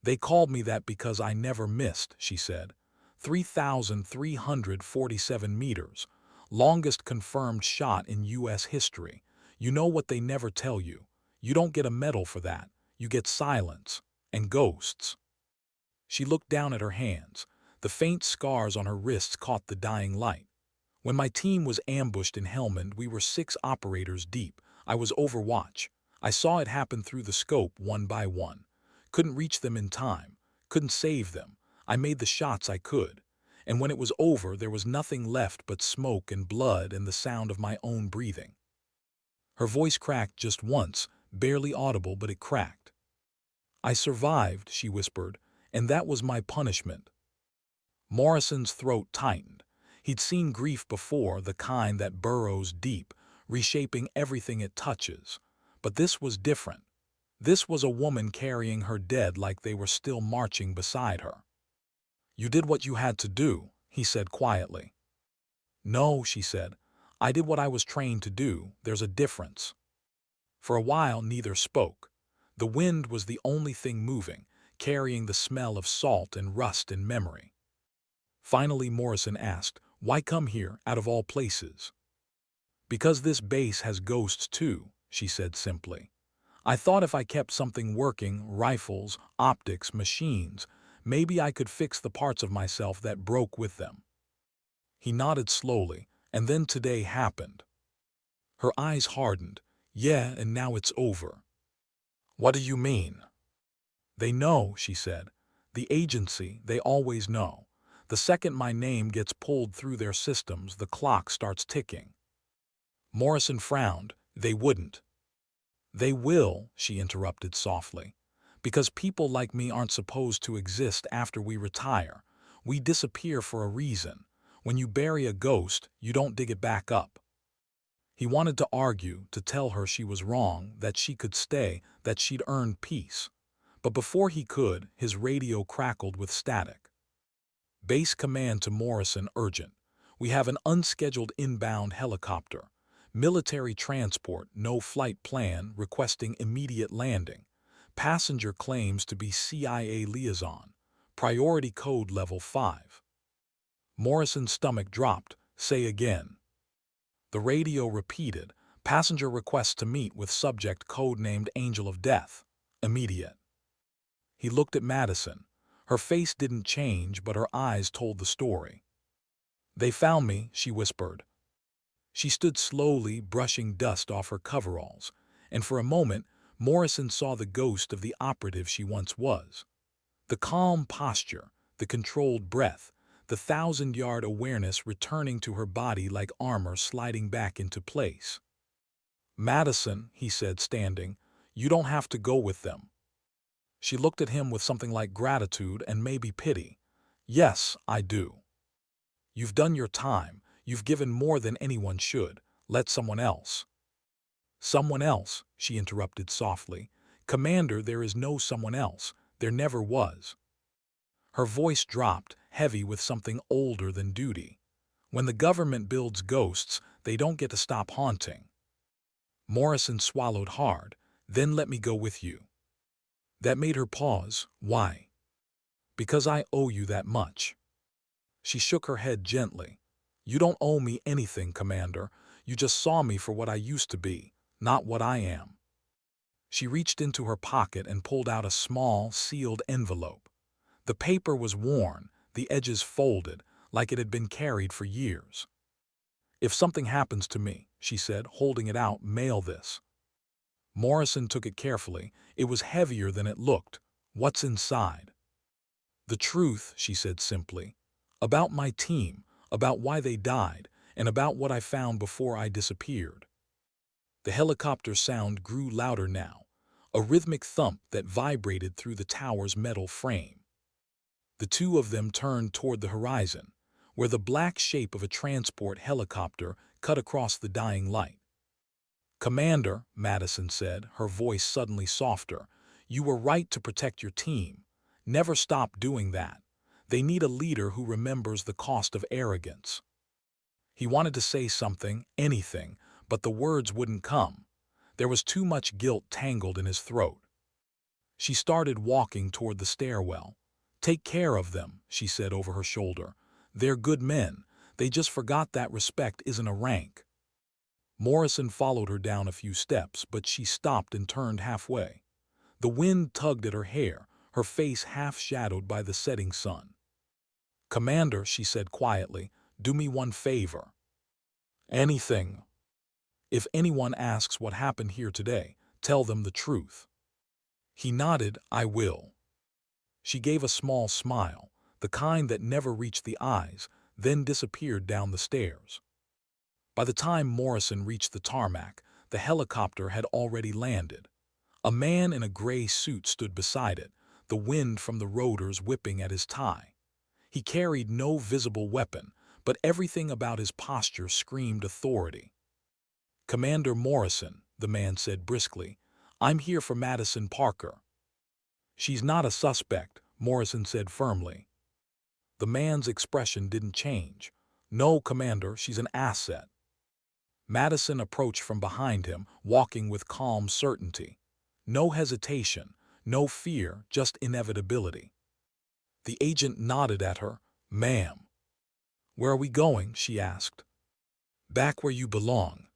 They called me that because I never missed, she said. 3,347 meters, longest confirmed shot in U.S. history. You know what they never tell you. You don't get a medal for that. You get silence and ghosts. She looked down at her hands. The faint scars on her wrists caught the dying light. When my team was ambushed in Helmand, we were 6 operators deep. I was overwatch. I saw it happen through the scope one by one. Couldn't reach them in time. Couldn't save them. I made the shots I could. And when it was over, there was nothing left but smoke and blood and the sound of my own breathing. Her voice cracked just once, barely audible, but it cracked. I survived, she whispered, and that was my punishment. Morrison's throat tightened. He'd seen grief before, the kind that burrows deep, reshaping everything it touches. But this was different. This was a woman carrying her dead like they were still marching beside her. You did what you had to do, he said quietly. No, she said. I did what I was trained to do. There's a difference. For a while, neither spoke. The wind was the only thing moving, carrying the smell of salt and rust and memory. Finally, Morrison asked, why come here, out of all places? Because this base has ghosts too, she said simply. I thought if I kept something working, rifles, optics, machines, maybe I could fix the parts of myself that broke with them. He nodded slowly, and then today happened. Her eyes hardened. Yeah, and now it's over. What do you mean? They know, she said. The agency, they always know. The second my name gets pulled through their systems, the clock starts ticking. Morrison frowned. They wouldn't. They will, she interrupted softly. Because people like me aren't supposed to exist after we retire. We disappear for a reason. When you bury a ghost, you don't dig it back up. He wanted to argue, to tell her she was wrong, that she could stay, that she'd earned peace. But before he could, his radio crackled with static. Base command to Morrison, urgent. We have an unscheduled inbound helicopter. Military transport, no flight plan, requesting immediate landing. Passenger claims to be CIA liaison. Priority code level 5. Morrison's stomach dropped. Say again. The radio repeated. Passenger requests to meet with subject codenamed Angel of Death. Immediate. He looked at Madison. Her face didn't change, but her eyes told the story. They found me, she whispered. She stood slowly, brushing dust off her coveralls, and for a moment, Morrison saw the ghost of the operative she once was. The calm posture, the controlled breath, the 1,000-yard awareness returning to her body like armor sliding back into place. Madison, he said, standing, you don't have to go with them. She looked at him with something like gratitude and maybe pity. Yes, I do. You've done your time. You've given more than anyone should. Let someone else. Someone else, she interrupted softly. Commander, there is no someone else. There never was. Her voice dropped, heavy with something older than duty. When the government builds ghosts, they don't get to stop haunting. Morrison swallowed hard. Then let me go with you. That made her pause. Why? Because I owe you that much. She shook her head gently. You don't owe me anything, Commander. You just saw me for what I used to be, not what I am. She reached into her pocket and pulled out a small, sealed envelope. The paper was worn, the edges folded, like it had been carried for years. "If something happens to me," she said, holding it out, "mail this." Morrison took it carefully. It was heavier than it looked. "What's inside?" "The truth," she said simply. "About my team, about why they died, and about what I found before I disappeared." The helicopter sound grew louder now, a rhythmic thump that vibrated through the tower's metal frame. The two of them turned toward the horizon, where the black shape of a transport helicopter cut across the dying light. "Commander," Madison said, her voice suddenly softer, "you were right to protect your team. Never stop doing that. They need a leader who remembers the cost of arrogance." He wanted to say something, anything, but the words wouldn't come. There was too much guilt tangled in his throat. She started walking toward the stairwell. "Take care of them," she said over her shoulder. "They're good men. They just forgot that respect isn't a rank." Morrison followed her down a few steps, but she stopped and turned halfway. The wind tugged at her hair, her face half shadowed by the setting sun. "Commander," she said quietly, "do me one favor." "Anything." "If anyone asks what happened here today, tell them the truth." He nodded. "I will." She gave a small smile, the kind that never reached the eyes, then disappeared down the stairs. By the time Morrison reached the tarmac, the helicopter had already landed. A man in a gray suit stood beside it, the wind from the rotors whipping at his tie. He carried no visible weapon, but everything about his posture screamed authority. "Commander Morrison," the man said briskly, "I'm here for Madison Parker." "She's not a suspect," Morrison said firmly. The man's expression didn't change. "No, Commander, she's an asset." Madison approached from behind him, walking with calm certainty. No hesitation, no fear, just inevitability. The agent nodded at her. "Ma'am." "Where are we going?" she asked. "Back where you belong."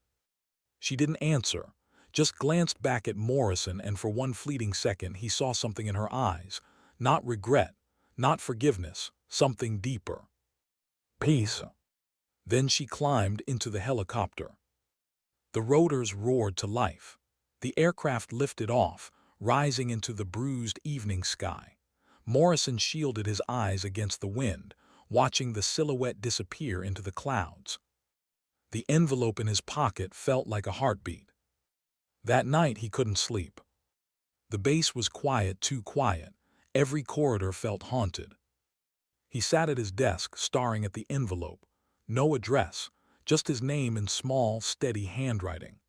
She didn't answer, just glanced back at Morrison, and for one fleeting second he saw something in her eyes. Not regret, not forgiveness, something deeper. "Peace." Then she climbed into the helicopter. The rotors roared to life. The aircraft lifted off, rising into the bruised evening sky. Morrison shielded his eyes against the wind, watching the silhouette disappear into the clouds. The envelope in his pocket felt like a heartbeat. That night he couldn't sleep. The base was quiet, too quiet. Every corridor felt haunted. He sat at his desk, staring at the envelope. No address, just his name in small, steady handwriting.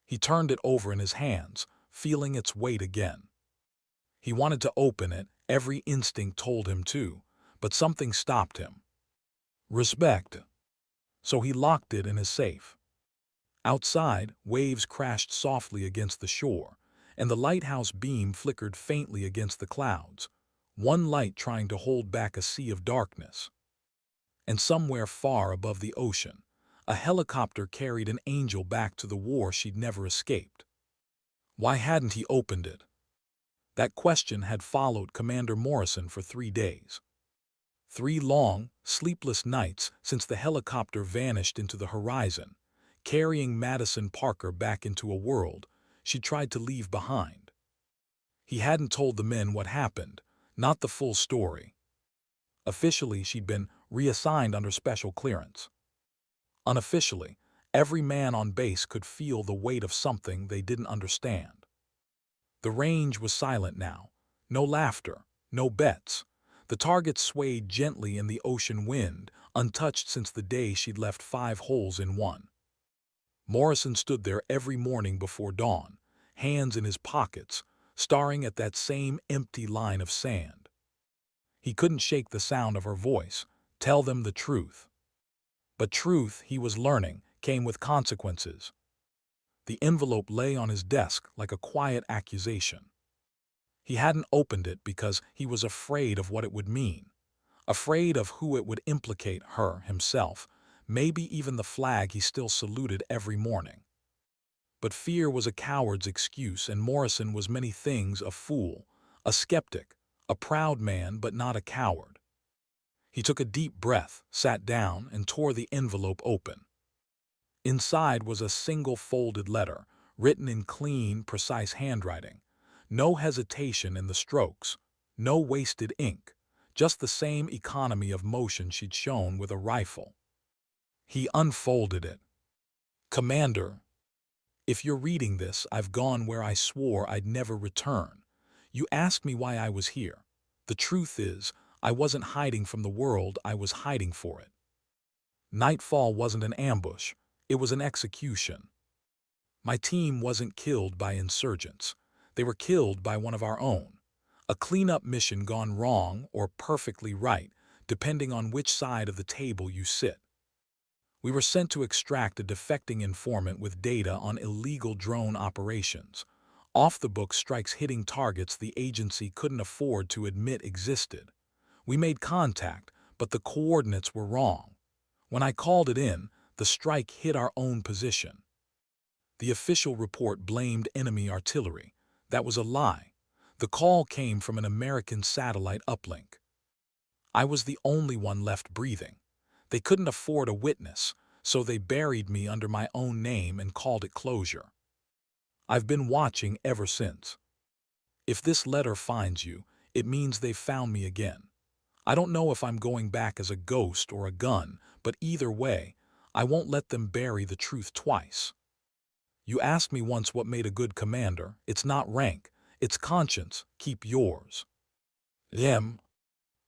He turned it over in his hands, feeling its weight again. He wanted to open it, every instinct told him to, but something stopped him. Respect. So he locked it in his safe. Outside, waves crashed softly against the shore, and the lighthouse beam flickered faintly against the clouds, one light trying to hold back a sea of darkness. And somewhere far above the ocean, a helicopter carried an angel back to the war she'd never escaped. Why hadn't he opened it? That question had followed Commander Morrison for 3 days. 3 long, sleepless nights since the helicopter vanished into the horizon, carrying Madison Parker back into a world she tried to leave behind. He hadn't told the men what happened, not the full story. Officially, she'd been reassigned under special clearance. Unofficially, every man on base could feel the weight of something they didn't understand. The range was silent now. No laughter, no bets. The target swayed gently in the ocean wind, untouched since the day she'd left 5 holes in one. Morrison stood there every morning before dawn, hands in his pockets, staring at that same empty line of sand. He couldn't shake the sound of her voice. Tell them the truth. But truth, he was learning, came with consequences. The envelope lay on his desk like a quiet accusation. He hadn't opened it because he was afraid of what it would mean, afraid of who it would implicate, her, himself, maybe even the flag he still saluted every morning. But fear was a coward's excuse, and Morrison was many things: a fool, a skeptic, a proud man but not a coward. He took a deep breath, sat down, and tore the envelope open. Inside was a single folded letter, written in clean, precise handwriting. No hesitation in the strokes, no wasted ink, just the same economy of motion she'd shown with a rifle. He unfolded it. "Commander, if you're reading this, I've gone where I swore I'd never return. You asked me why I was here. The truth is, I wasn't hiding from the world, I was hiding for it. Nightfall wasn't an ambush, it was an execution. My team wasn't killed by insurgents. They were killed by one of our own. A cleanup mission gone wrong or perfectly right, depending on which side of the table you sit. We were sent to extract a defecting informant with data on illegal drone operations. Off-the-book strikes hitting targets the agency couldn't afford to admit existed. We made contact, but the coordinates were wrong. When I called it in, the strike hit our own position. The official report blamed enemy artillery. That was a lie. The call came from an American satellite uplink. I was the only one left breathing. They couldn't afford a witness, so they buried me under my own name and called it closure. I've been watching ever since. If this letter finds you, it means they've found me again. I don't know if I'm going back as a ghost or a gun, but either way, I won't let them bury the truth twice. You asked me once what made a good commander. It's not rank, it's conscience. Keep yours."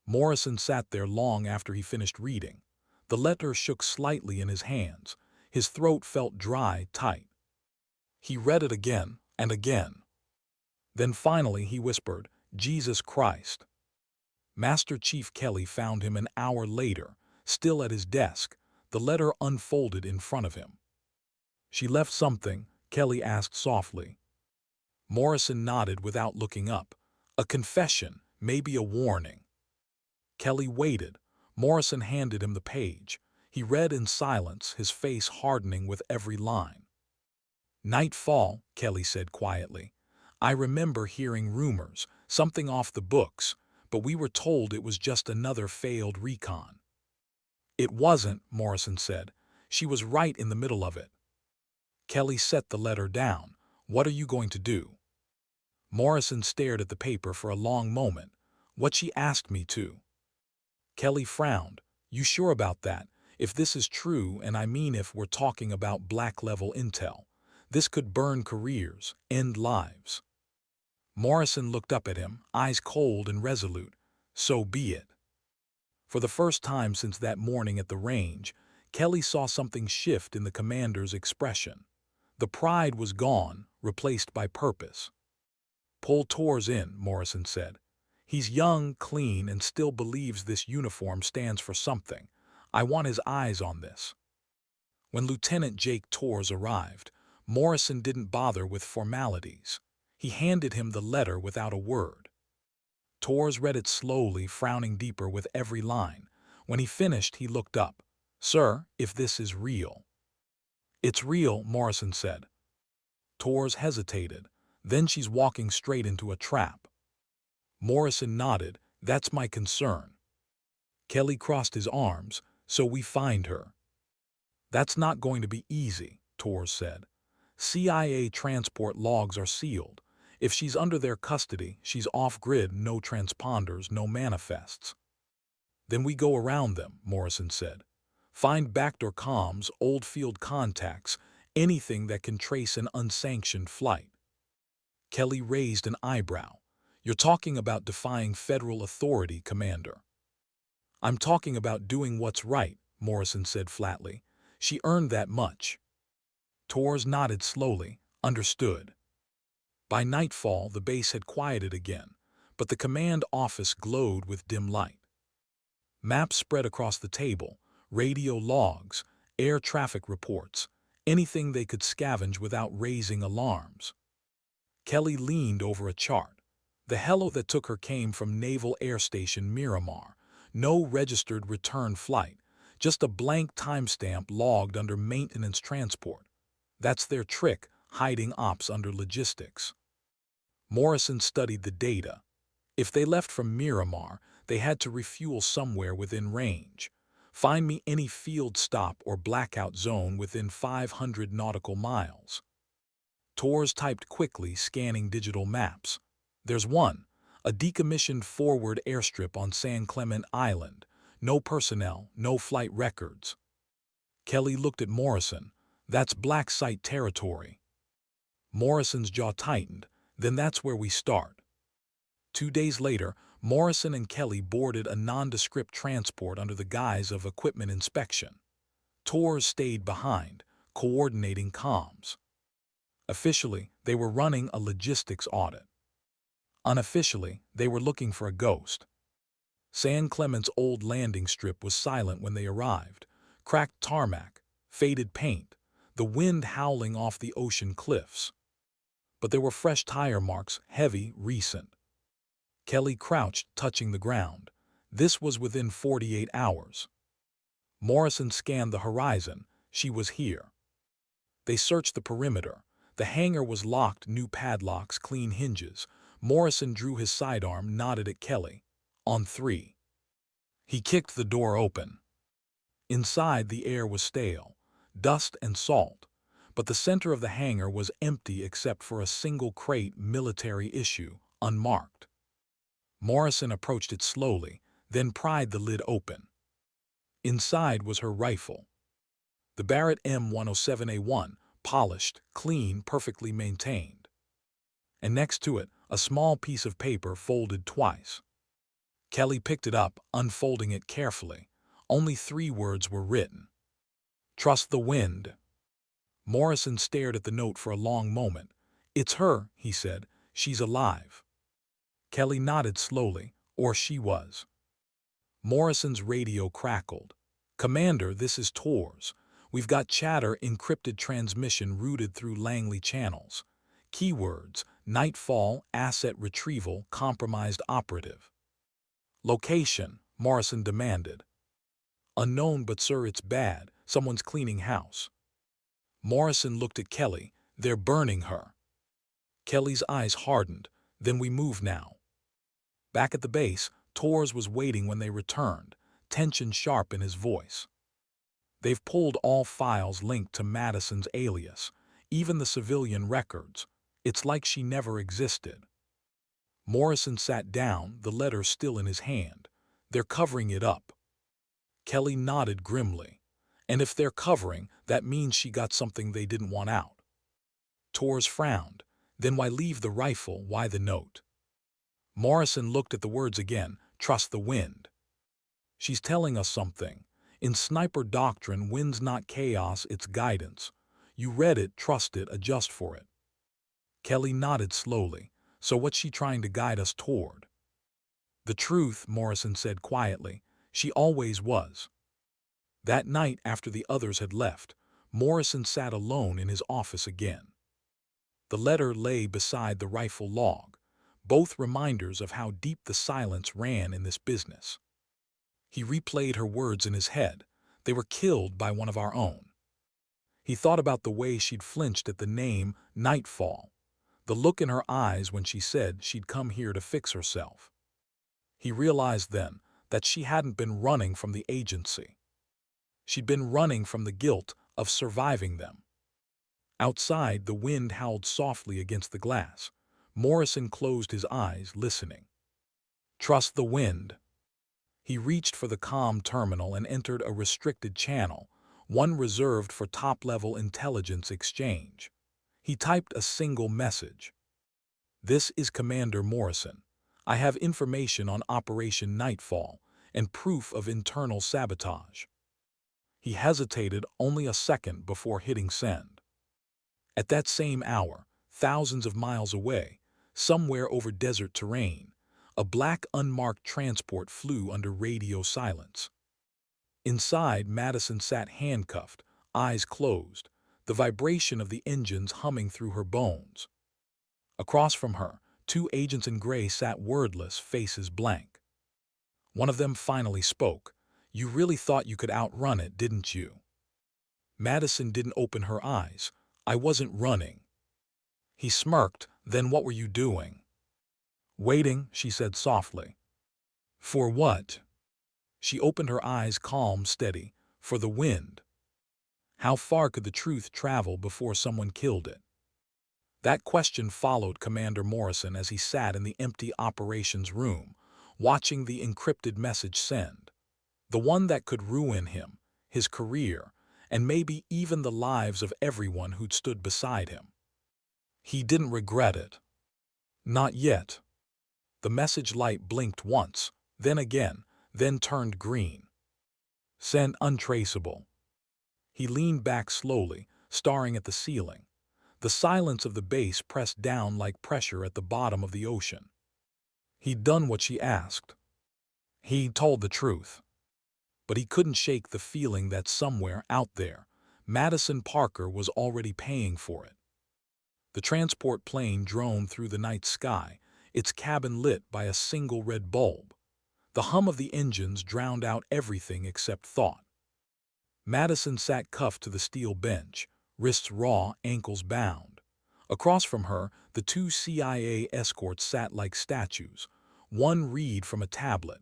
Morrison sat there long after he finished reading. The letter shook slightly in his hands. His throat felt dry, tight. He read it again and again. Then finally he whispered, "Jesus Christ." Master Chief Kelly found him an hour later, still at his desk, the letter unfolded in front of him. "She left something?" Kelly asked softly. Morrison nodded without looking up. "A confession, maybe a warning." Kelly waited. Morrison handed him the page. He read in silence, his face hardening with every line. "Nightfall," Kelly said quietly. "I remember hearing rumors, something off the books, but we were told it was just another failed recon." "It wasn't," Morrison said. "She was right in the middle of it." Kelly set the letter down. "What are you going to do?" Morrison stared at the paper for a long moment. "What she asked me to." Kelly frowned. "You sure about that? If this is true, and I mean if we're talking about black-level intel, this could burn careers, end lives." Morrison looked up at him, eyes cold and resolute. "So be it." For the first time since that morning at the range, Kelly saw something shift in the commander's expression. The pride was gone, replaced by purpose. "Pull Torres in," Morrison said. "He's young, clean, and still believes this uniform stands for something. I want his eyes on this." When Lieutenant Jake Torres arrived, Morrison didn't bother with formalities. He handed him the letter without a word. Torres read it slowly, frowning deeper with every line. When he finished, he looked up. "Sir, if this is real." "It's real," Morrison said. Torres hesitated. "Then she's walking straight into a trap." Morrison nodded. "That's my concern." Kelly crossed his arms. "So we find her." "That's not going to be easy," Torres said. "CIA transport logs are sealed. If she's under their custody, she's off-grid, no transponders, no manifests." "Then we go around them," Morrison said. "Find backdoor comms, old field contacts, anything that can trace an unsanctioned flight." Kelly raised an eyebrow. "You're talking about defying federal authority, Commander." "I'm talking about doing what's right," Morrison said flatly. "She earned that much." Torres nodded slowly. "Understood." By nightfall, the base had quieted again, but the command office glowed with dim light. Maps spread across the table, radio logs, air traffic reports, anything they could scavenge without raising alarms. Kelly leaned over a chart. The hello that took her came from Naval Air Station Miramar. No registered return flight, just a blank timestamp logged under maintenance transport. That's their trick, hiding ops under logistics. Morrison studied the data. If they left from Miramar, they had to refuel somewhere within range. Find me any field stop or blackout zone within 500 nautical miles. Torres typed quickly, scanning digital maps. There's one, a decommissioned forward airstrip on San Clemente Island. No personnel, no flight records. Kelly looked at Morrison. That's black site territory. Morrison's jaw tightened. Then that's where we start. 2 days later, Morrison and Kelly boarded a nondescript transport under the guise of equipment inspection. Torres stayed behind, coordinating comms. Officially, they were running a logistics audit. Unofficially, they were looking for a ghost. San Clemente's old landing strip was silent when they arrived. Cracked tarmac, faded paint, the wind howling off the ocean cliffs. But there were fresh tire marks, heavy, recent. Kelly crouched, touching the ground. This was within 48 hours. Morrison scanned the horizon. She was here. They searched the perimeter. The hangar was locked, new padlocks, clean hinges. Morrison drew his sidearm, nodded at Kelly. On 3. He kicked the door open. Inside, the air was stale, dust and salt, but the center of the hangar was empty except for a single crate, military issue, unmarked. Morrison approached it slowly, then pried the lid open. Inside was her rifle. The Barrett M107A1, polished, clean, perfectly maintained. And next to it, a small piece of paper folded twice. Kelly picked it up, unfolding it carefully. Only 3 words were written. Trust the wind. Morrison stared at the note for a long moment. It's her, he said. She's alive. Kelly nodded slowly, or she was. Morrison's radio crackled. Commander, this is Torres. We've got chatter, encrypted transmission routed through Langley channels. Keywords, nightfall, asset retrieval, compromised operative. Location, Morrison demanded. Unknown, but sir, it's bad. Someone's cleaning house. Morrison looked at Kelly. They're burning her. Kelly's eyes hardened. Then we move now. Back at the base, Torres was waiting when they returned, tension sharp in his voice. They've pulled all files linked to Madison's alias, even the civilian records. It's like she never existed. Morrison sat down, the letter still in his hand. They're covering it up. Kelly nodded grimly. And if they're covering, that means she got something they didn't want out. Torres frowned. Then why leave the rifle? Why the note? Morrison looked at the words again. Trust the wind. She's telling us something. In sniper doctrine, wind's not chaos, it's guidance. You read it, trust it, adjust for it. Kelly nodded slowly. So what's she trying to guide us toward? The truth, Morrison said quietly. She always was. That night, after the others had left, Morrison sat alone in his office again. The letter lay beside the rifle log, both reminders of how deep the silence ran in this business. He replayed her words in his head. They were killed by one of our own. He thought about the way she'd flinched at the name Nightfall, the look in her eyes when she said she'd come here to fix herself. He realized then that she hadn't been running from the agency. She'd been running from the guilt of surviving them. Outside, the wind howled softly against the glass. Morrison closed his eyes, listening. Trust the wind. He reached for the comm terminal and entered a restricted channel, one reserved for top-level intelligence exchange. He typed a single message. This is Commander Morrison. I have information on Operation Nightfall and proof of internal sabotage. He hesitated only a second before hitting send. At that same hour, thousands of miles away, somewhere over desert terrain, a black unmarked transport flew under radio silence. Inside, Madison sat handcuffed, eyes closed, the vibration of the engines humming through her bones. Across from her, 2 agents in gray sat wordless, faces blank. One of them finally spoke. You really thought you could outrun it, didn't you? Madison didn't open her eyes. I wasn't running. He smirked. Then what were you doing? Waiting, she said softly. For what? She opened her eyes calm, steady. For the wind. How far could the truth travel before someone killed it? That question followed Commander Morrison as he sat in the empty operations room, watching the encrypted message send. The one that could ruin him, his career, and maybe even the lives of everyone who'd stood beside him. He didn't regret it. Not yet. The message light blinked once, then again, then turned green. Send untraceable. He leaned back slowly, staring at the ceiling. The silence of the base pressed down like pressure at the bottom of the ocean. He'd done what she asked. He'd told the truth. But he couldn't shake the feeling that somewhere out there, Madison Parker was already paying for it. The transport plane droned through the night sky, its cabin lit by a single red bulb. The hum of the engines drowned out everything except thought. Madison sat cuffed to the steel bench, wrists raw, ankles bound. Across from her, the two CIA escorts sat like statues. One read from a tablet.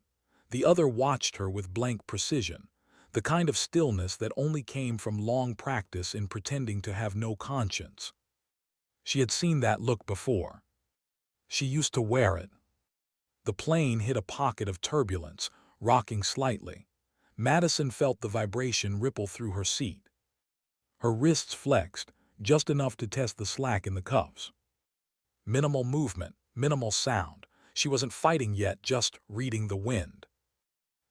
The other watched her with blank precision, the kind of stillness that only came from long practice in pretending to have no conscience. She had seen that look before. She used to wear it. The plane hit a pocket of turbulence, rocking slightly. Madison felt the vibration ripple through her seat. Her wrists flexed, just enough to test the slack in the cuffs. Minimal movement, minimal sound. She wasn't fighting yet, just reading the wind.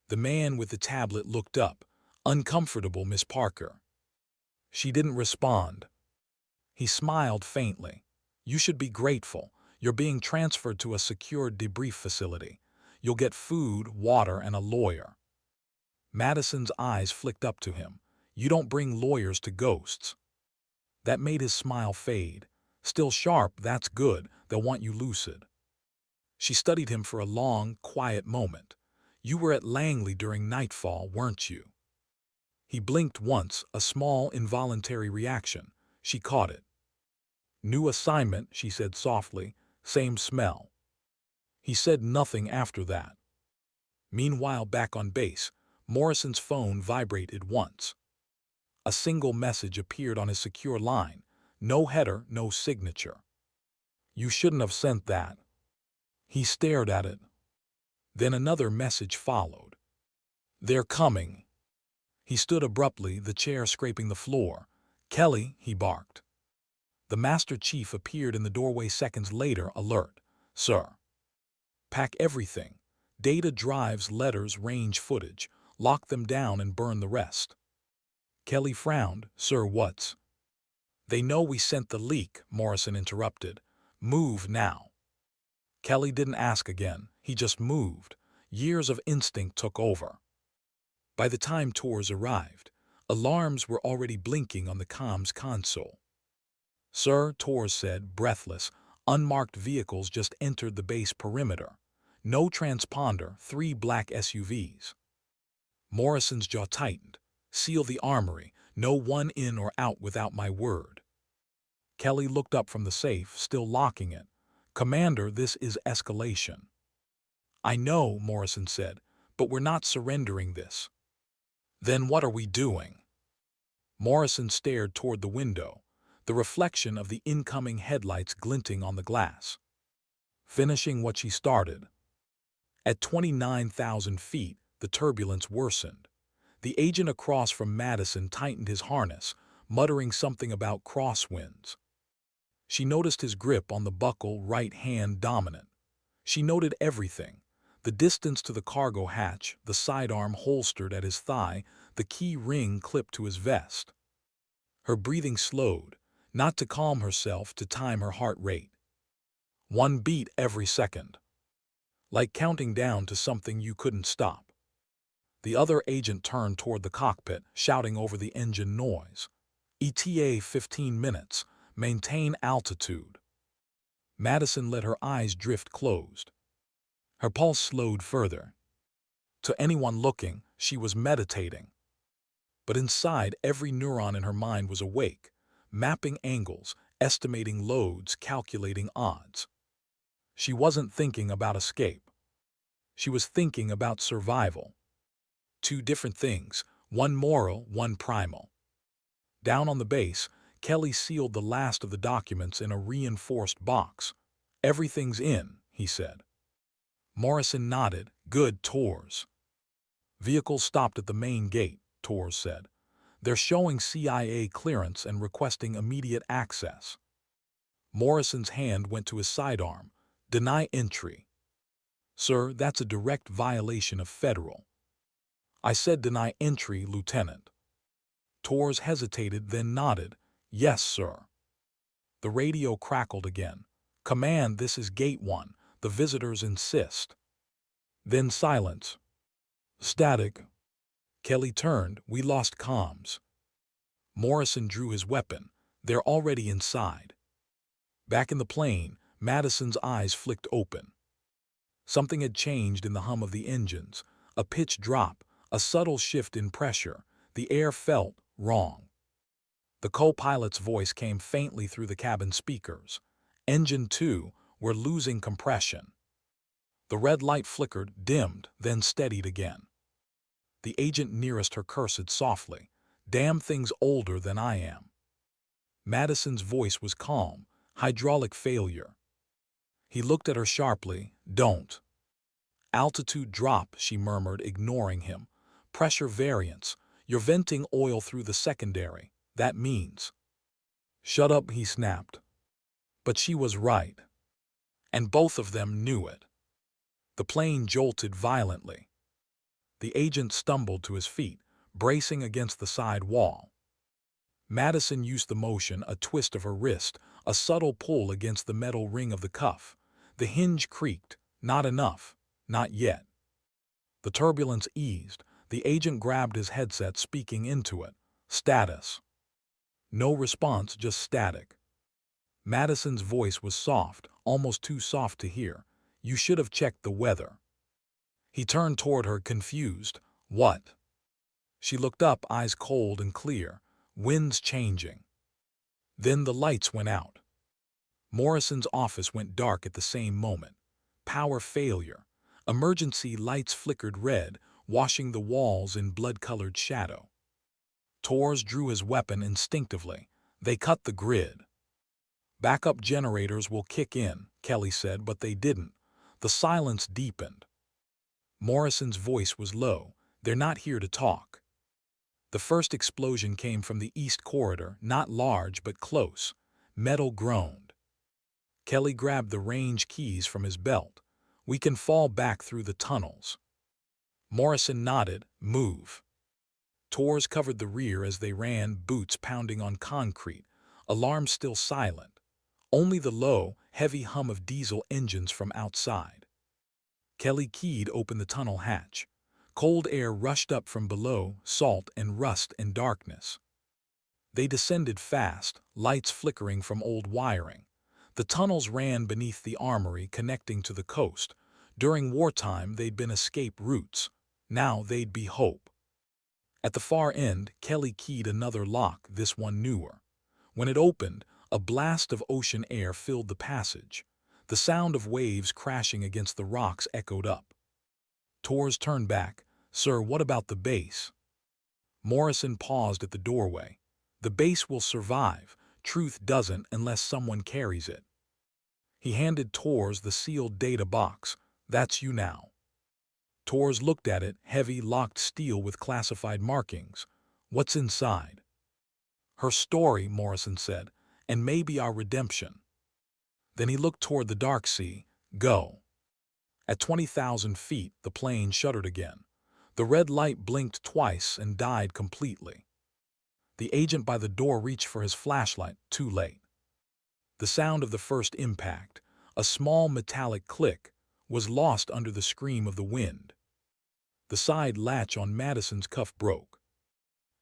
The man with the tablet looked up. Uncomfortable, Miss Parker. She didn't respond. He smiled faintly. You should be grateful. You're being transferred to a secured debrief facility. You'll get food, water, and a lawyer. Madison's eyes flicked up to him. You don't bring lawyers to ghosts. That made his smile fade. Still sharp, that's good. They'll want you lucid. She studied him for a long, quiet moment. You were at Langley during nightfall, weren't you? He blinked once, a small, involuntary reaction. She caught it. New assignment, she said softly. Same smell. He said nothing after that. Meanwhile, back on base, Morrison's phone vibrated once. A single message appeared on his secure line. No header, no signature. You shouldn't have sent that. He stared at it. Then another message followed. They're coming. He stood abruptly, the chair scraping the floor. Kelly, he barked. The Master Chief appeared in the doorway seconds later, alert. Sir. Pack everything. Data drives, letters, range footage. Lock them down and burn the rest. Kelly frowned. Sir, what's? They know we sent the leak, Morrison interrupted. Move now. Kelly didn't ask again. He just moved. Years of instinct took over. By the time Torres arrived, alarms were already blinking on the comms console. Sir, Torres said, breathless, unmarked vehicles just entered the base perimeter. No transponder, 3 black SUVs. Morrison's jaw tightened. Seal the armory. No one in or out without my word. Kelly looked up from the safe, still locking it. Commander, this is escalation. I know, Morrison said, but we're not surrendering this. Then what are we doing? Morrison stared toward the window, the reflection of the incoming headlights glinting on the glass. Finishing what she started. At 29,000 feet, the turbulence worsened. The agent across from Madison tightened his harness, muttering something about crosswinds. She noticed his grip on the buckle, right hand dominant. She noted everything. The distance to the cargo hatch, the sidearm holstered at his thigh, the key ring clipped to his vest. Her breathing slowed, not to calm herself, to time her heart rate. 1 beat every second. Like counting down to something you couldn't stop. The other agent turned toward the cockpit, shouting over the engine noise. ETA 15 minutes. Maintain altitude. Madison let her eyes drift closed. Her pulse slowed further. To anyone looking, she was meditating. But inside, every neuron in her mind was awake, mapping angles, estimating loads, calculating odds. She wasn't thinking about escape. She was thinking about survival. Two different things, one moral, one primal. Down on the base, Kelly sealed the last of the documents in a reinforced box. "Everything's in," he said. Morrison nodded. "Good, Torres." "Vehicles stopped at the main gate," Torres said. "They're showing CIA clearance and requesting immediate access." Morrison's hand went to his sidearm. "Deny entry." "Sir, that's a direct violation of federal." "I said deny entry, Lieutenant." Torres hesitated, then nodded. "Yes, sir." The radio crackled again. "Command, this is Gate 1. The visitors insist." Then silence. "Static." Kelly turned. "We lost comms." Morrison drew his weapon. "They're already inside." Back in the plane, Madison's eyes flicked open. Something had changed in the hum of the engines. A pitch drop, a subtle shift in pressure. The air felt wrong. The co-pilot's voice came faintly through the cabin speakers. "Engine 2, we're losing compression." The red light flickered, dimmed, then steadied again. The agent nearest her cursed softly. "Damn thing's older than I am." Madison's voice was calm. "Hydraulic failure." He looked at her sharply. "Don't." "Altitude drop," she murmured, ignoring him. "Pressure variance. You're venting oil through the secondary. That means—" "Shut up," he snapped. But she was right. And both of them knew it. The plane jolted violently. The agent stumbled to his feet, bracing against the side wall. Madison used the motion, a twist of her wrist, a subtle pull against the metal ring of the cuff. The hinge creaked. Not enough. Not yet. The turbulence eased. The agent grabbed his headset, speaking into it. "Status." No response, just static. Madison's voice was soft, almost too soft to hear. "You should have checked the weather." He turned toward her, confused. "What?" She looked up, eyes cold and clear. "Wind's changing." Then the lights went out. Morrison's office went dark at the same moment. Power failure. Emergency lights flickered red, washing the walls in blood-colored shadow. Torres drew his weapon instinctively. "They cut the grid." "Backup generators will kick in," Kelly said, but they didn't. The silence deepened. Morrison's voice was low. "They're not here to talk." The first explosion came from the east corridor, not large but close. Metal groaned. Kelly grabbed the range keys from his belt. "We can fall back through the tunnels." Morrison nodded. "Move." Torres covered the rear as they ran, boots pounding on concrete, alarms still silent. Only the low, heavy hum of diesel engines from outside. Kelly keyed open the tunnel hatch. Cold air rushed up from below, salt and rust and darkness. They descended fast, lights flickering from old wiring. The tunnels ran beneath the armory, connecting to the coast. During wartime, they'd been escape routes. Now they'd be hope. At the far end, Kelly keyed another lock, this one newer. When it opened, a blast of ocean air filled the passage. The sound of waves crashing against the rocks echoed up. Torres turned back. "Sir, what about the base?" Morrison paused at the doorway. "The base will survive. Truth doesn't unless someone carries it." He handed Torres the sealed data box. "That's you now." Torres looked at it, heavy, locked steel with classified markings. "What's inside?" "Her story," Morrison said, "and maybe our redemption." Then he looked toward the dark sea. "Go." At 20,000 feet, the plane shuddered again. The red light blinked twice and died completely. The agent by the door reached for his flashlight, too late. The sound of the first impact, a small metallic click, was lost under the scream of the wind. The side latch on Madison's cuff broke.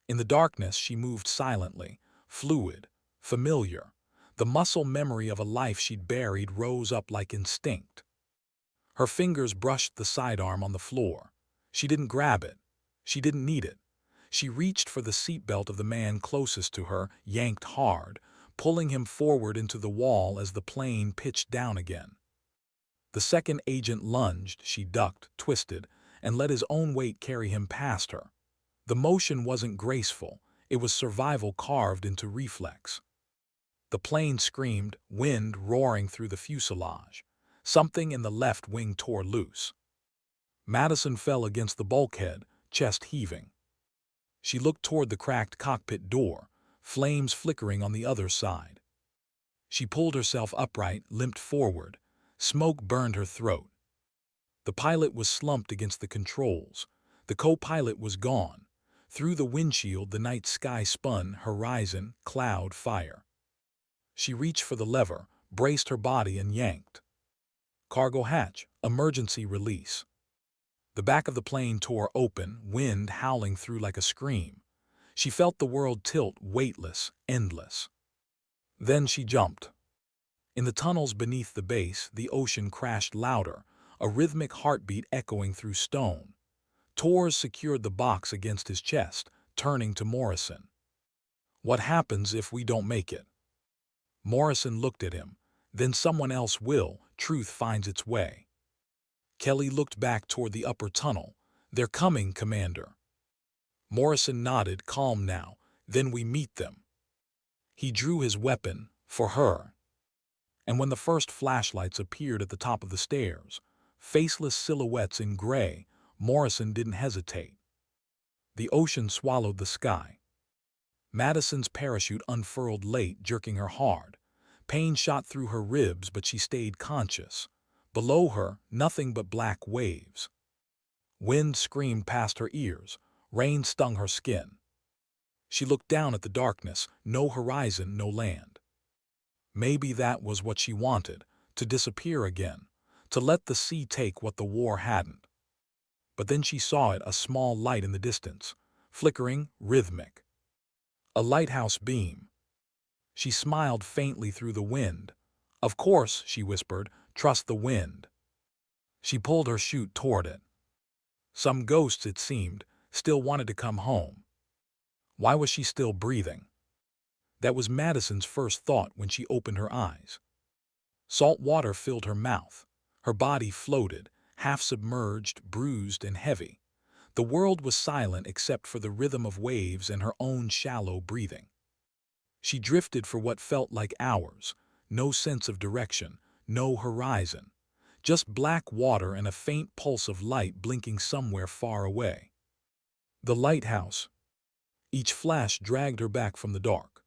In the darkness, she moved silently, fluid, familiar. The muscle memory of a life she'd buried rose up like instinct. Her fingers brushed the sidearm on the floor. She didn't grab it. She didn't need it. She reached for the seatbelt of the man closest to her, yanked hard, pulling him forward into the wall as the plane pitched down again. The second agent lunged, she ducked, twisted, and let his own weight carry him past her. The motion wasn't graceful, it was survival carved into reflex. The plane screamed, wind roaring through the fuselage. Something in the left wing tore loose. Madison fell against the bulkhead, chest heaving. She looked toward the cracked cockpit door, flames flickering on the other side. She pulled herself upright, limped forward. Smoke burned her throat. The pilot was slumped against the controls. The co-pilot was gone. Through the windshield, the night sky spun, horizon, cloud, fire. She reached for the lever, braced her body, and yanked. Cargo hatch, emergency release. The back of the plane tore open, wind howling through like a scream. She felt the world tilt, weightless, endless. Then she jumped. In the tunnels beneath the base, the ocean crashed louder, a rhythmic heartbeat echoing through stone. Torres secured the box against his chest, turning to Morrison. "What happens if we don't make it?" Morrison looked at him. "Then someone else will. Truth finds its way." Kelly looked back toward the upper tunnel. "They're coming, Commander." Morrison nodded, calm now. "Then we meet them." He drew his weapon, for her. And when the first flashlights appeared at the top of the stairs, faceless silhouettes in gray, Morrison didn't hesitate. The ocean swallowed the sky. Madison's parachute unfurled late, jerking her hard. Pain shot through her ribs, but she stayed conscious. Below her, nothing but black waves. Wind screamed past her ears. Rain stung her skin. She looked down at the darkness, no horizon, no land. Maybe that was what she wanted, to disappear again, to let the sea take what the war hadn't. But then she saw it, a small light in the distance, flickering, rhythmic. A lighthouse beam. She smiled faintly through the wind. "Of course," she whispered, "trust the wind." She pulled her chute toward it. Some ghosts, it seemed, still wanted to come home. Why was she still breathing? That was Madison's first thought when she opened her eyes. Salt water filled her mouth. Her body floated, half submerged, bruised, and heavy. The world was silent except for the rhythm of waves and her own shallow breathing. She drifted for what felt like hours, no sense of direction, no horizon, just black water and a faint pulse of light blinking somewhere far away. The lighthouse. Each flash dragged her back from the dark.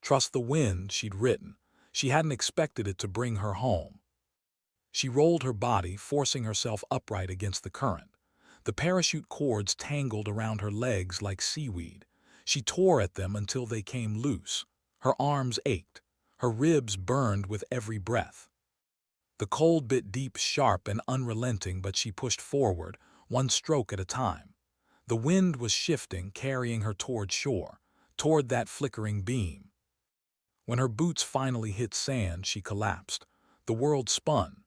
Trust the wind, she'd written. She hadn't expected it to bring her home. She rolled her body, forcing herself upright against the current. The parachute cords tangled around her legs like seaweed. She tore at them until they came loose. Her arms ached. Her ribs burned with every breath. The cold bit deep, sharp, and unrelenting, but she pushed forward, one stroke at a time. The wind was shifting, carrying her toward shore, toward that flickering beam. When her boots finally hit sand, she collapsed. The world spun.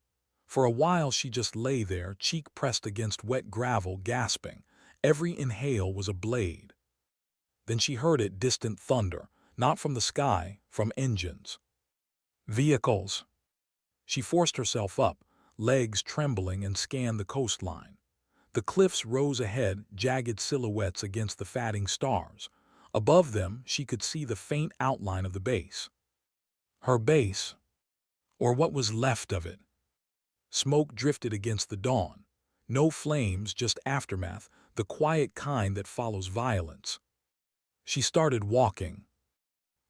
For a while she just lay there, cheek pressed against wet gravel, gasping. Every inhale was a blade. Then she heard it, distant thunder, not from the sky, from engines. Vehicles. She forced herself up, legs trembling, and scanned the coastline. The cliffs rose ahead, jagged silhouettes against the fading stars. Above them, she could see the faint outline of the base. Her base, or what was left of it. Smoke drifted against the dawn. No flames, just aftermath, the quiet kind that follows violence. She started walking.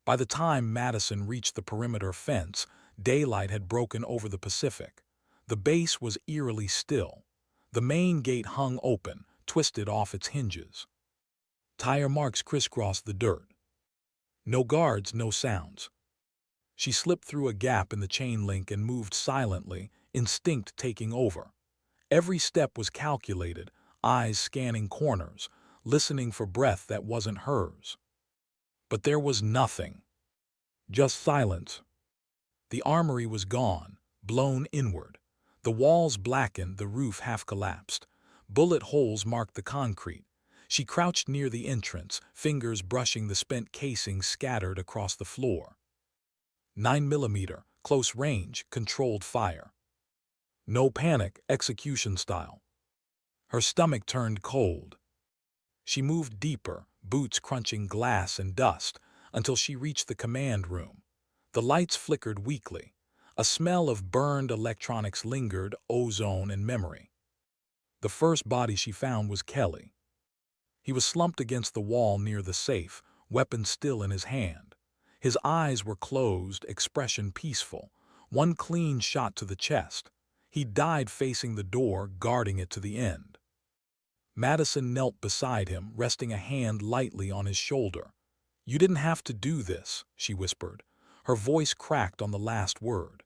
By the time Madison reached the perimeter fence, daylight had broken over the Pacific. The base was eerily still. The main gate hung open, twisted off its hinges. Tire marks crisscrossed the dirt. No guards, no sounds. She slipped through a gap in the chain link and moved silently, instinct taking over. Every step was calculated, eyes scanning corners, listening for breath that wasn't hers. But there was nothing. Just silence. The armory was gone, blown inward. The walls blackened, the roof half collapsed. Bullet holes marked the concrete. She crouched near the entrance, fingers brushing the spent casings scattered across the floor. 9mm, close range, controlled fire. No panic, execution style. Her stomach turned cold. She moved deeper, boots crunching glass and dust, until she reached the command room. The lights flickered weakly. A smell of burned electronics lingered, ozone and memory. The first body she found was Kelly. He was slumped against the wall near the safe, weapon still in his hand. His eyes were closed, expression peaceful. One clean shot to the chest. He died facing the door, guarding it to the end. Madison knelt beside him, resting a hand lightly on his shoulder. "You didn't have to do this," she whispered. Her voice cracked on the last word.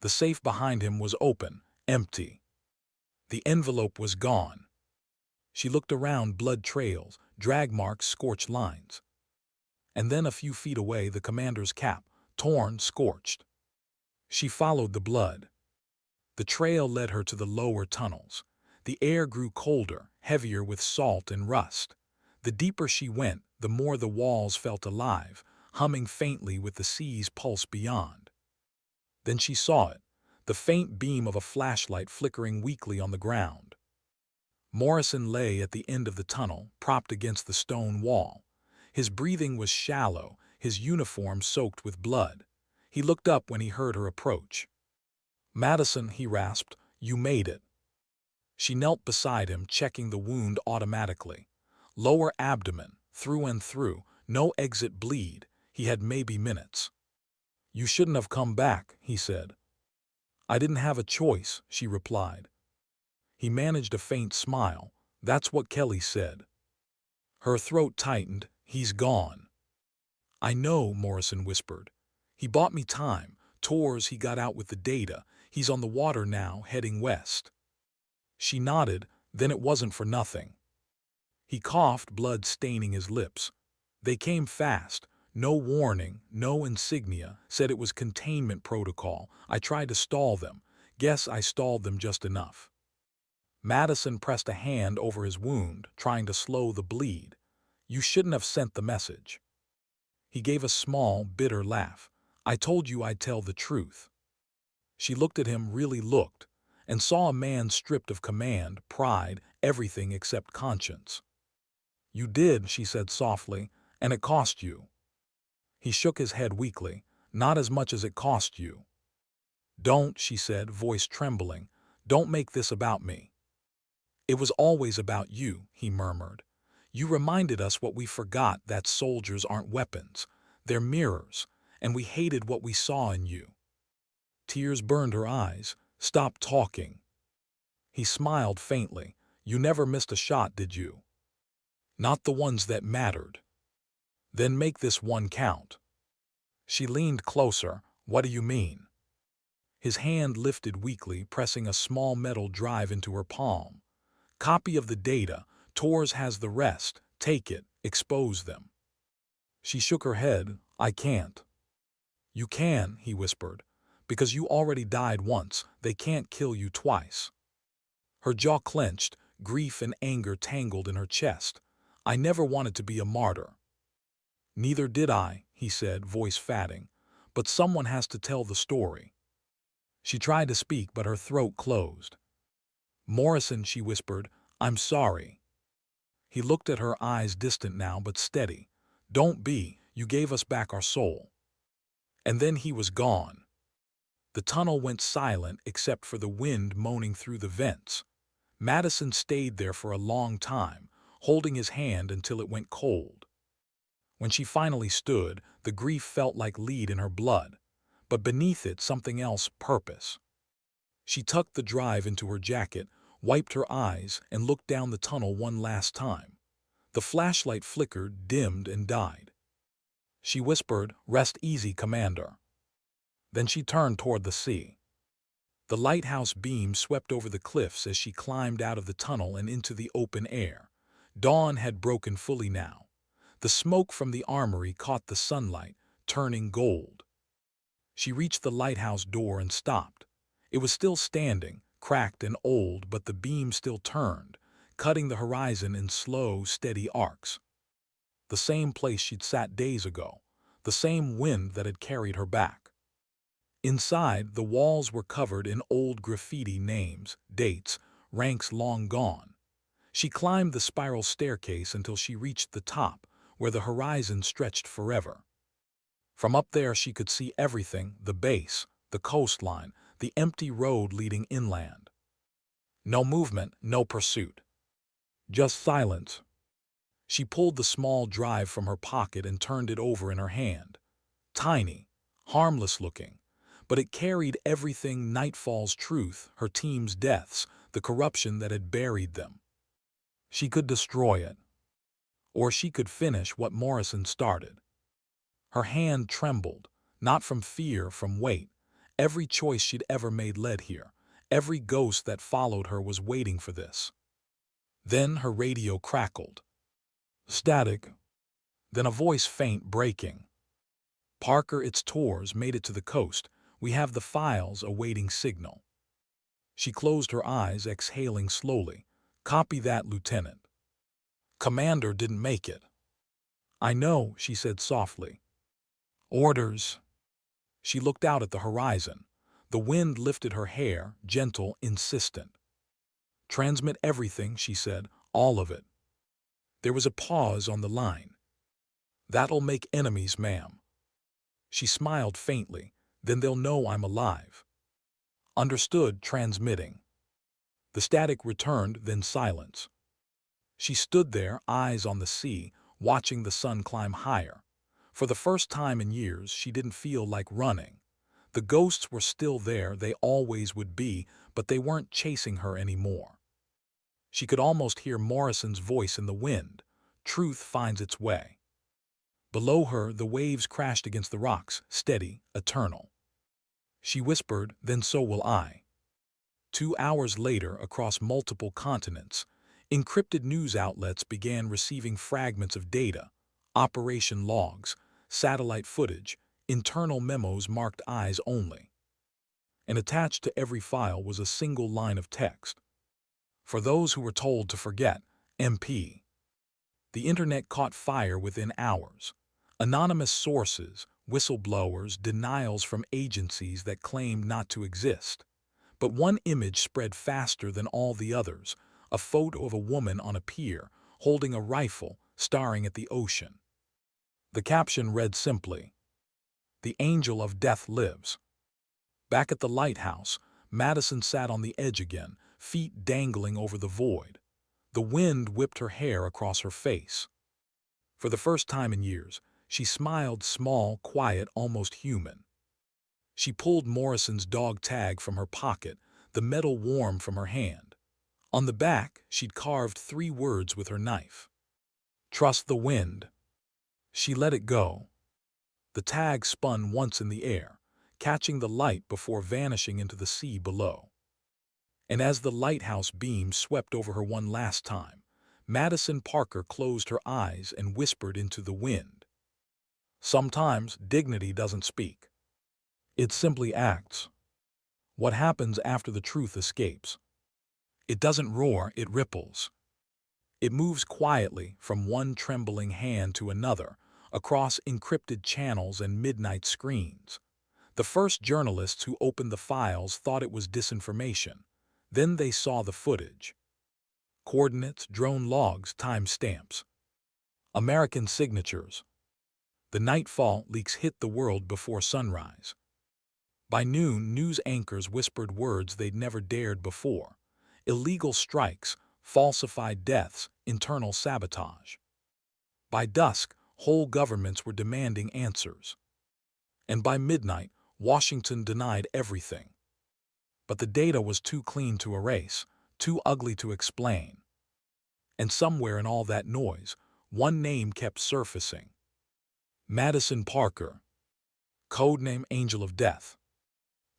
The safe behind him was open, empty. The envelope was gone. She looked around, blood trails, drag marks, scorched lines. And then a few feet away, the commander's cap, torn, scorched. She followed the blood. The trail led her to the lower tunnels. The air grew colder, heavier with salt and rust. The deeper she went, the more the walls felt alive, humming faintly with the sea's pulse beyond. Then she saw it, the faint beam of a flashlight flickering weakly on the ground. Morrison lay at the end of the tunnel, propped against the stone wall. His breathing was shallow, his uniform soaked with blood. He looked up when he heard her approach. "Madison," he rasped, "you made it." She knelt beside him, checking the wound automatically. Lower abdomen, through and through, no exit bleed. He had maybe minutes. "You shouldn't have come back," he said. "I didn't have a choice," she replied. He managed a faint smile. "That's what Kelly said." Her throat tightened. "He's gone." "I know," Morrison whispered. "He bought me time. Torres, he got out with the data. He's on the water now, heading west." She nodded. "Then it wasn't for nothing." He coughed, blood staining his lips. "They came fast. No warning, no insignia. Said it was containment protocol. I tried to stall them. Guess I stalled them just enough." Madison pressed a hand over his wound, trying to slow the bleed. "You shouldn't have sent the message." He gave a small, bitter laugh. "I told you I'd tell the truth." She looked at him, really looked, and saw a man stripped of command, pride, everything except conscience. "You did," she said softly, "and it cost you." He shook his head weakly. "Not as much as it cost you." "Don't," she said, voice trembling. "Don't make this about me." "It was always about you," he murmured. "You reminded us what we forgot, that soldiers aren't weapons. They're mirrors, and we hated what we saw in you." Tears burned her eyes. "Stop talking." He smiled faintly. "You never missed a shot, did you?" "Not the ones that mattered." "Then make this one count." She leaned closer. "What do you mean?" His hand lifted weakly, pressing a small metal drive into her palm. "Copy of the data. Torres has the rest. Take it. Expose them." She shook her head. "I can't." "You can," he whispered. "Because you already died once. They can't kill you twice." Her jaw clenched, grief and anger tangled in her chest. "I never wanted to be a martyr." "Neither did I," he said, voice fatting. "But someone has to tell the story." She tried to speak, but her throat closed. "Morrison," she whispered, "I'm sorry." He looked at her, eyes distant now but steady. "Don't be. You gave us back our soul." And then he was gone. The tunnel went silent except for the wind moaning through the vents. Madison stayed there for a long time, holding his hand until it went cold. When she finally stood, the grief felt like lead in her blood, but beneath it something else, purpose. She tucked the drive into her jacket, wiped her eyes, and looked down the tunnel one last time. The flashlight flickered, dimmed, and died. She whispered, "Rest easy, Commander." Then she turned toward the sea. The lighthouse beam swept over the cliffs as she climbed out of the tunnel and into the open air. Dawn had broken fully now. The smoke from the armory caught the sunlight, turning gold. She reached the lighthouse door and stopped. It was still standing, cracked and old, but the beam still turned, cutting the horizon in slow, steady arcs. The same place she'd sat days ago, the same wind that had carried her back. Inside, the walls were covered in old graffiti, names, dates, ranks long gone. She climbed the spiral staircase until she reached the top, where the horizon stretched forever. From up there she could see everything: the base, the coastline, the empty road leading inland. No movement, no pursuit. Just silence. She pulled the small drive from her pocket and turned it over in her hand. Tiny, harmless looking, but it carried everything: Nightfall's truth, her team's deaths, the corruption that had buried them. She could destroy it. Or she could finish what Morrison started. Her hand trembled, not from fear, from weight. Every choice she'd ever made led here. Every ghost that followed her was waiting for this. Then her radio crackled. Static. Then a voice, faint, breaking. "Parker, it's Torres, made it to the coast. We have the files, awaiting signal." She closed her eyes, exhaling slowly. "Copy that, Lieutenant." "Commander didn't make it." "I know," she said softly. "Orders." She looked out at the horizon. The wind lifted her hair, gentle, insistent. "Transmit everything," she said, "all of it." There was a pause on the line. "That'll make enemies, ma'am." She smiled faintly. "Then they'll know I'm alive." "Understood, transmitting." The static returned, then silence. She stood there, eyes on the sea, watching the sun climb higher. For the first time in years, she didn't feel like running. The ghosts were still there, they always would be, but they weren't chasing her anymore. She could almost hear Morrison's voice in the wind. "Truth finds its way." Below her, the waves crashed against the rocks, steady, eternal. She whispered, "Then so will I." 2 hours later, across multiple continents, encrypted news outlets began receiving fragments of data: operation logs, satellite footage, internal memos marked eyes only. And attached to every file was a single line of text: "For those who were told to forget, MP." The internet caught fire within hours. Anonymous sources, whistleblowers, denials from agencies that claimed not to exist. But one image spread faster than all the others: a photo of a woman on a pier, holding a rifle, staring at the ocean. The caption read simply, "The angel of death lives." Back at the lighthouse, Madison sat on the edge again, feet dangling over the void. The wind whipped her hair across her face. For the first time in years, she smiled, small, quiet, almost human. She pulled Morrison's dog tag from her pocket, the metal warm from her hand. On the back, she'd carved 3 words with her knife. "Trust the wind." She let it go. The tag spun once in the air, catching the light before vanishing into the sea below. And as the lighthouse beam swept over her one last time, Madison Parker closed her eyes and whispered into the wind. "Sometimes dignity doesn't speak. It simply acts." What happens after the truth escapes? It doesn't roar, it ripples. It moves quietly from one trembling hand to another, across encrypted channels and midnight screens. The first journalists who opened the files thought it was disinformation. Then they saw the footage. Coordinates, drone logs, time stamps. American signatures. The nightfall leaks hit the world before sunrise. By noon, news anchors whispered words they'd never dared before: illegal strikes, falsified deaths, internal sabotage. By dusk, whole governments were demanding answers. And by midnight, Washington denied everything. But the data was too clean to erase, too ugly to explain. And somewhere in all that noise, one name kept surfacing: Madison Parker, codename Angel of Death.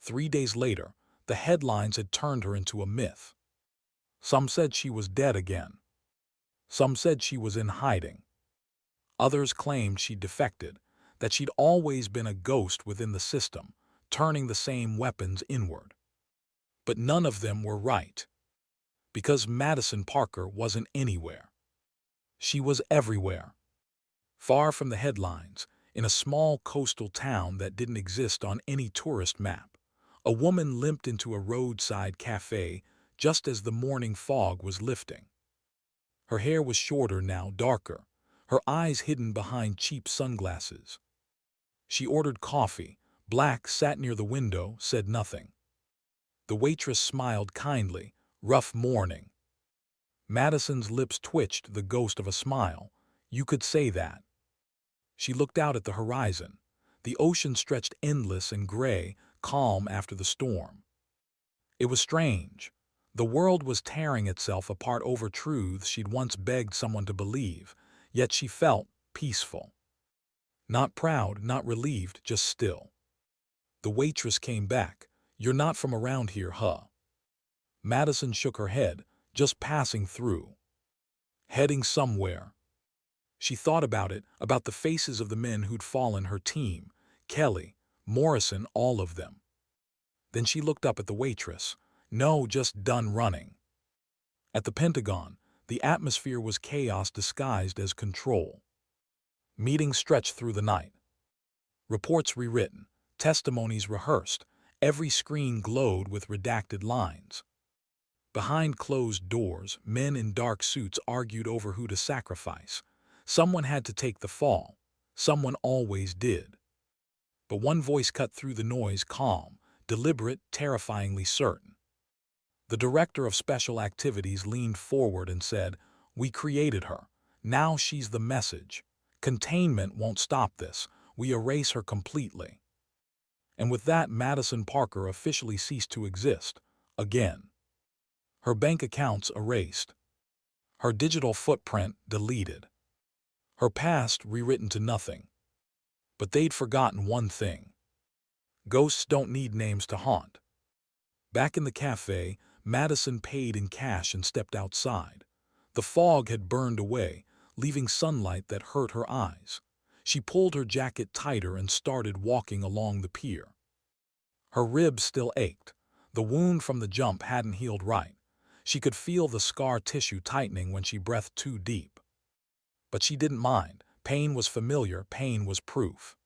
3 days later, the headlines had turned her into a myth. Some said she was dead again. Some said she was in hiding. Others claimed she'd defected, that she'd always been a ghost within the system, turning the same weapons inward. But none of them were right. Because Madison Parker wasn't anywhere. She was everywhere. Far from the headlines, in a small coastal town that didn't exist on any tourist map. A woman limped into a roadside cafe just as the morning fog was lifting. Her hair was shorter now, darker, her eyes hidden behind cheap sunglasses. She ordered coffee. Black sat near the window, said nothing. The waitress smiled kindly. Rough morning. Madison's lips twitched, the ghost of a smile. You could say that. She looked out at the horizon. The ocean stretched endless and gray, calm after the storm. It was strange. The world was tearing itself apart over truths she'd once begged someone to believe, yet she felt peaceful. Not proud, not relieved, just still. The waitress came back. You're not from around here, huh? Madison shook her head. Just passing through. Heading somewhere. She thought about it, about the faces of the men who'd fallen her team. Kelly, Morrison, all of them. Then she looked up at the waitress. No, just done running. At the Pentagon, the atmosphere was chaos disguised as control. Meetings stretched through the night. Reports rewritten, testimonies rehearsed, every screen glowed with redacted lines. Behind closed doors, men in dark suits argued over who to sacrifice. Someone had to take the fall. Someone always did. But one voice cut through the noise, calm, deliberate, terrifyingly certain. The director of special activities leaned forward and said, "We created her. Now she's the message. Containment won't stop this. We erase her completely." And with that, Madison Parker officially ceased to exist. Again. Her bank accounts erased. Her digital footprint deleted. Her past rewritten to nothing. But they'd forgotten one thing. Ghosts don't need names to haunt. Back in the cafe, Madison paid in cash and stepped outside. The fog had burned away, leaving sunlight that hurt her eyes. She pulled her jacket tighter and started walking along the pier. Her ribs still ached. The wound from the jump hadn't healed right. She could feel the scar tissue tightening when she breathed too deep. But she didn't mind. Pain was familiar, pain was proof.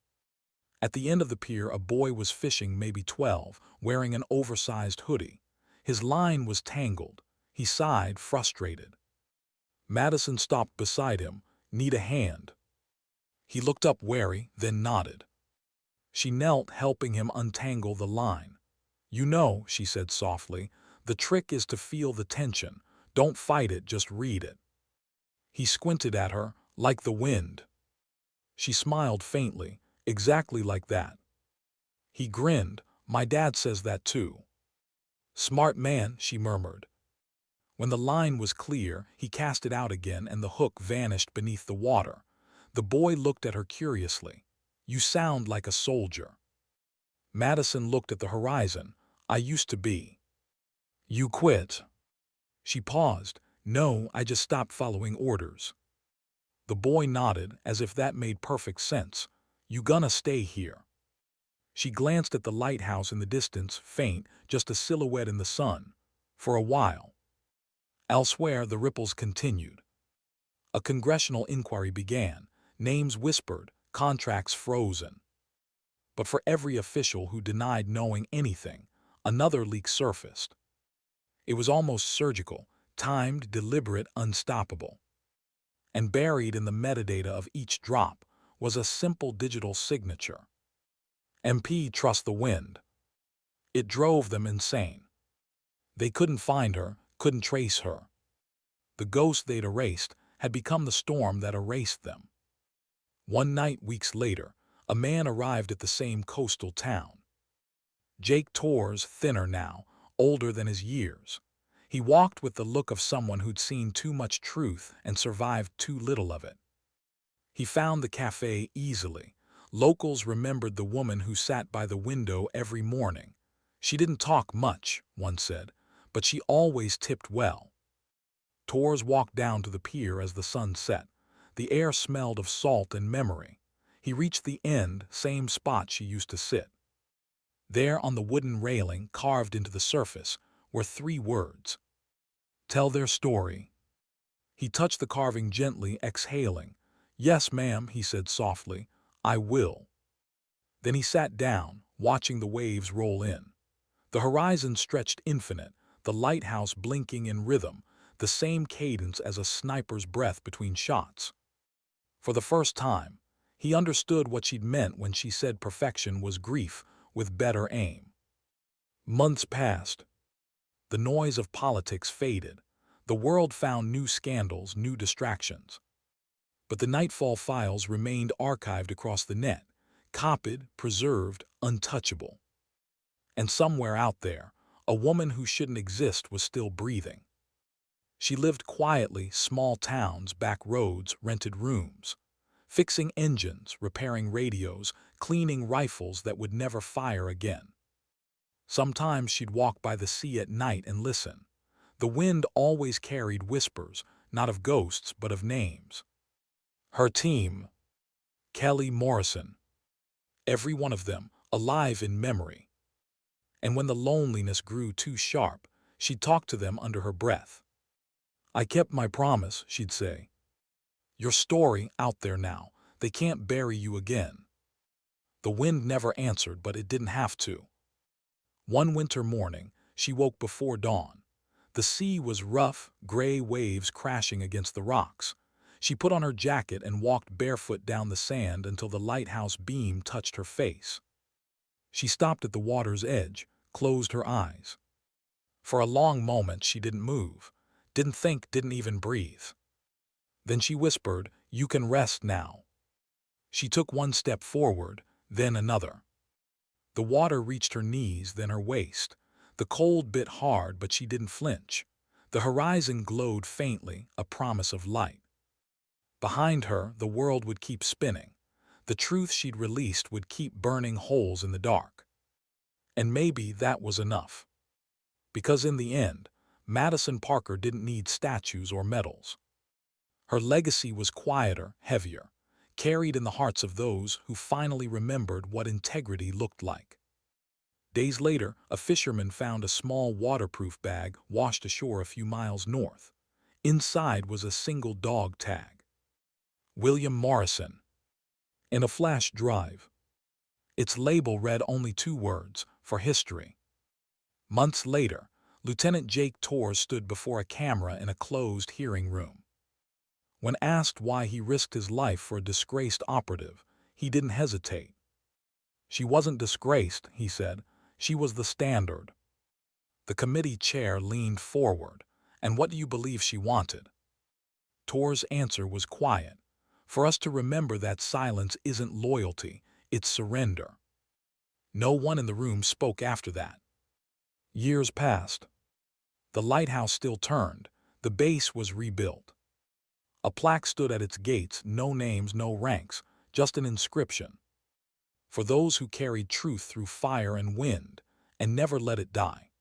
At the end of the pier, a boy was fishing, maybe 12, wearing an oversized hoodie. His line was tangled. He sighed, frustrated. Madison stopped beside him. Need a hand? He looked up wary, then nodded. She knelt, helping him untangle the line. You know, she said softly, the trick is to feel the tension. Don't fight it, just read it. He squinted at her, like the wind. She smiled faintly, exactly like that. He grinned. My dad says that too. Smart man, she murmured. When the line was clear, he cast it out again and the hook vanished beneath the water. The boy looked at her curiously. You sound like a soldier. Madison looked at the horizon. I used to be. You quit. She paused. No, I just stopped following orders. The boy nodded, as if that made perfect sense. You gonna stay here? She glanced at the lighthouse in the distance, faint, just a silhouette in the sun. For a while. Elsewhere, the ripples continued. A congressional inquiry began. Names whispered, contracts frozen. But for every official who denied knowing anything, another leak surfaced. It was almost surgical, timed, deliberate, unstoppable. And buried in the metadata of each drop was a simple digital signature. MP trust the wind. It drove them insane. They couldn't find her, couldn't trace her. The ghost they'd erased had become the storm that erased them. One night, weeks later, a man arrived at the same coastal town. Jake Torres, thinner now, older than his years. He walked with the look of someone who'd seen too much truth and survived too little of it. He found the cafe easily. Locals remembered the woman who sat by the window every morning. She didn't talk much, one said, but she always tipped well. Torres walked down to the pier as the sun set. The air smelled of salt and memory. He reached the end, same spot she used to sit. There on the wooden railing, carved into the surface, were 3 words. Tell their story. He touched the carving gently, exhaling. Yes, ma'am, he said softly. I will." Then he sat down, watching the waves roll in. The horizon stretched infinite, the lighthouse blinking in rhythm, the same cadence as a sniper's breath between shots. For the first time, he understood what she'd meant when she said perfection was grief with better aim. Months passed. The noise of politics faded. The world found new scandals, new distractions. But the Nightfall files remained archived across the net, copied, preserved, untouchable. And somewhere out there, a woman who shouldn't exist was still breathing. She lived quietly, small towns, back roads, rented rooms, fixing engines, repairing radios, cleaning rifles that would never fire again. Sometimes she'd walk by the sea at night and listen. The wind always carried whispers, not of ghosts but of names. Her team, Kelly, Morrison, every one of them alive in memory. And when the loneliness grew too sharp, she'd talk to them under her breath. "I kept my promise," she'd say. "Your story out there now. They can't bury you again." The wind never answered, but it didn't have to. One winter morning, she woke before dawn. The sea was rough, gray waves crashing against the rocks. She put on her jacket and walked barefoot down the sand until the lighthouse beam touched her face. She stopped at the water's edge, closed her eyes. For a long moment she didn't move, didn't think, didn't even breathe. Then she whispered, "You can rest now." She took one step forward, then another. The water reached her knees, then her waist. The cold bit hard, but she didn't flinch. The horizon glowed faintly, a promise of light. Behind her, the world would keep spinning. The truth she'd released would keep burning holes in the dark. And maybe that was enough. Because in the end, Madison Parker didn't need statues or medals. Her legacy was quieter, heavier, carried in the hearts of those who finally remembered what integrity looked like. Days later, a fisherman found a small waterproof bag washed ashore a few miles north. Inside was a single dog tag. William Morrison. In a flash drive. Its label read only 2 words, "For history." Months later, Lieutenant Jake Torres stood before a camera in a closed hearing room. When asked why he risked his life for a disgraced operative, he didn't hesitate. "She wasn't disgraced," he said. "She was the standard." The committee chair leaned forward. "And what do you believe she wanted?" Torres' answer was quiet. "For us to remember that silence isn't loyalty, it's surrender." No one in the room spoke after that. Years passed. The lighthouse still turned. The base was rebuilt. A plaque stood at its gates, no names, no ranks, just an inscription. For those who carried truth through fire and wind, and never let it die.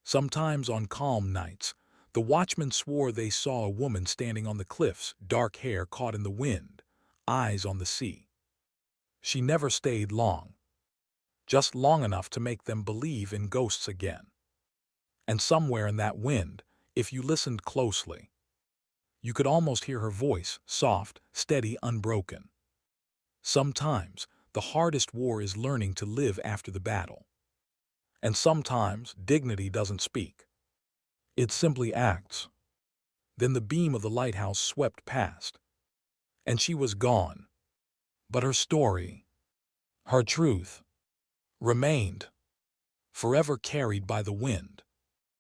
Sometimes on calm nights, the watchmen swore they saw a woman standing on the cliffs, dark hair caught in the wind, eyes on the sea. She never stayed long. Just long enough to make them believe in ghosts again. And somewhere in that wind, if you listened closely, you could almost hear her voice, soft, steady, unbroken. Sometimes, the hardest war is learning to live after the battle. And sometimes, dignity doesn't speak. It simply acts. Then the beam of the lighthouse swept past. And she was gone. But her story, her truth, remained, forever carried by the wind.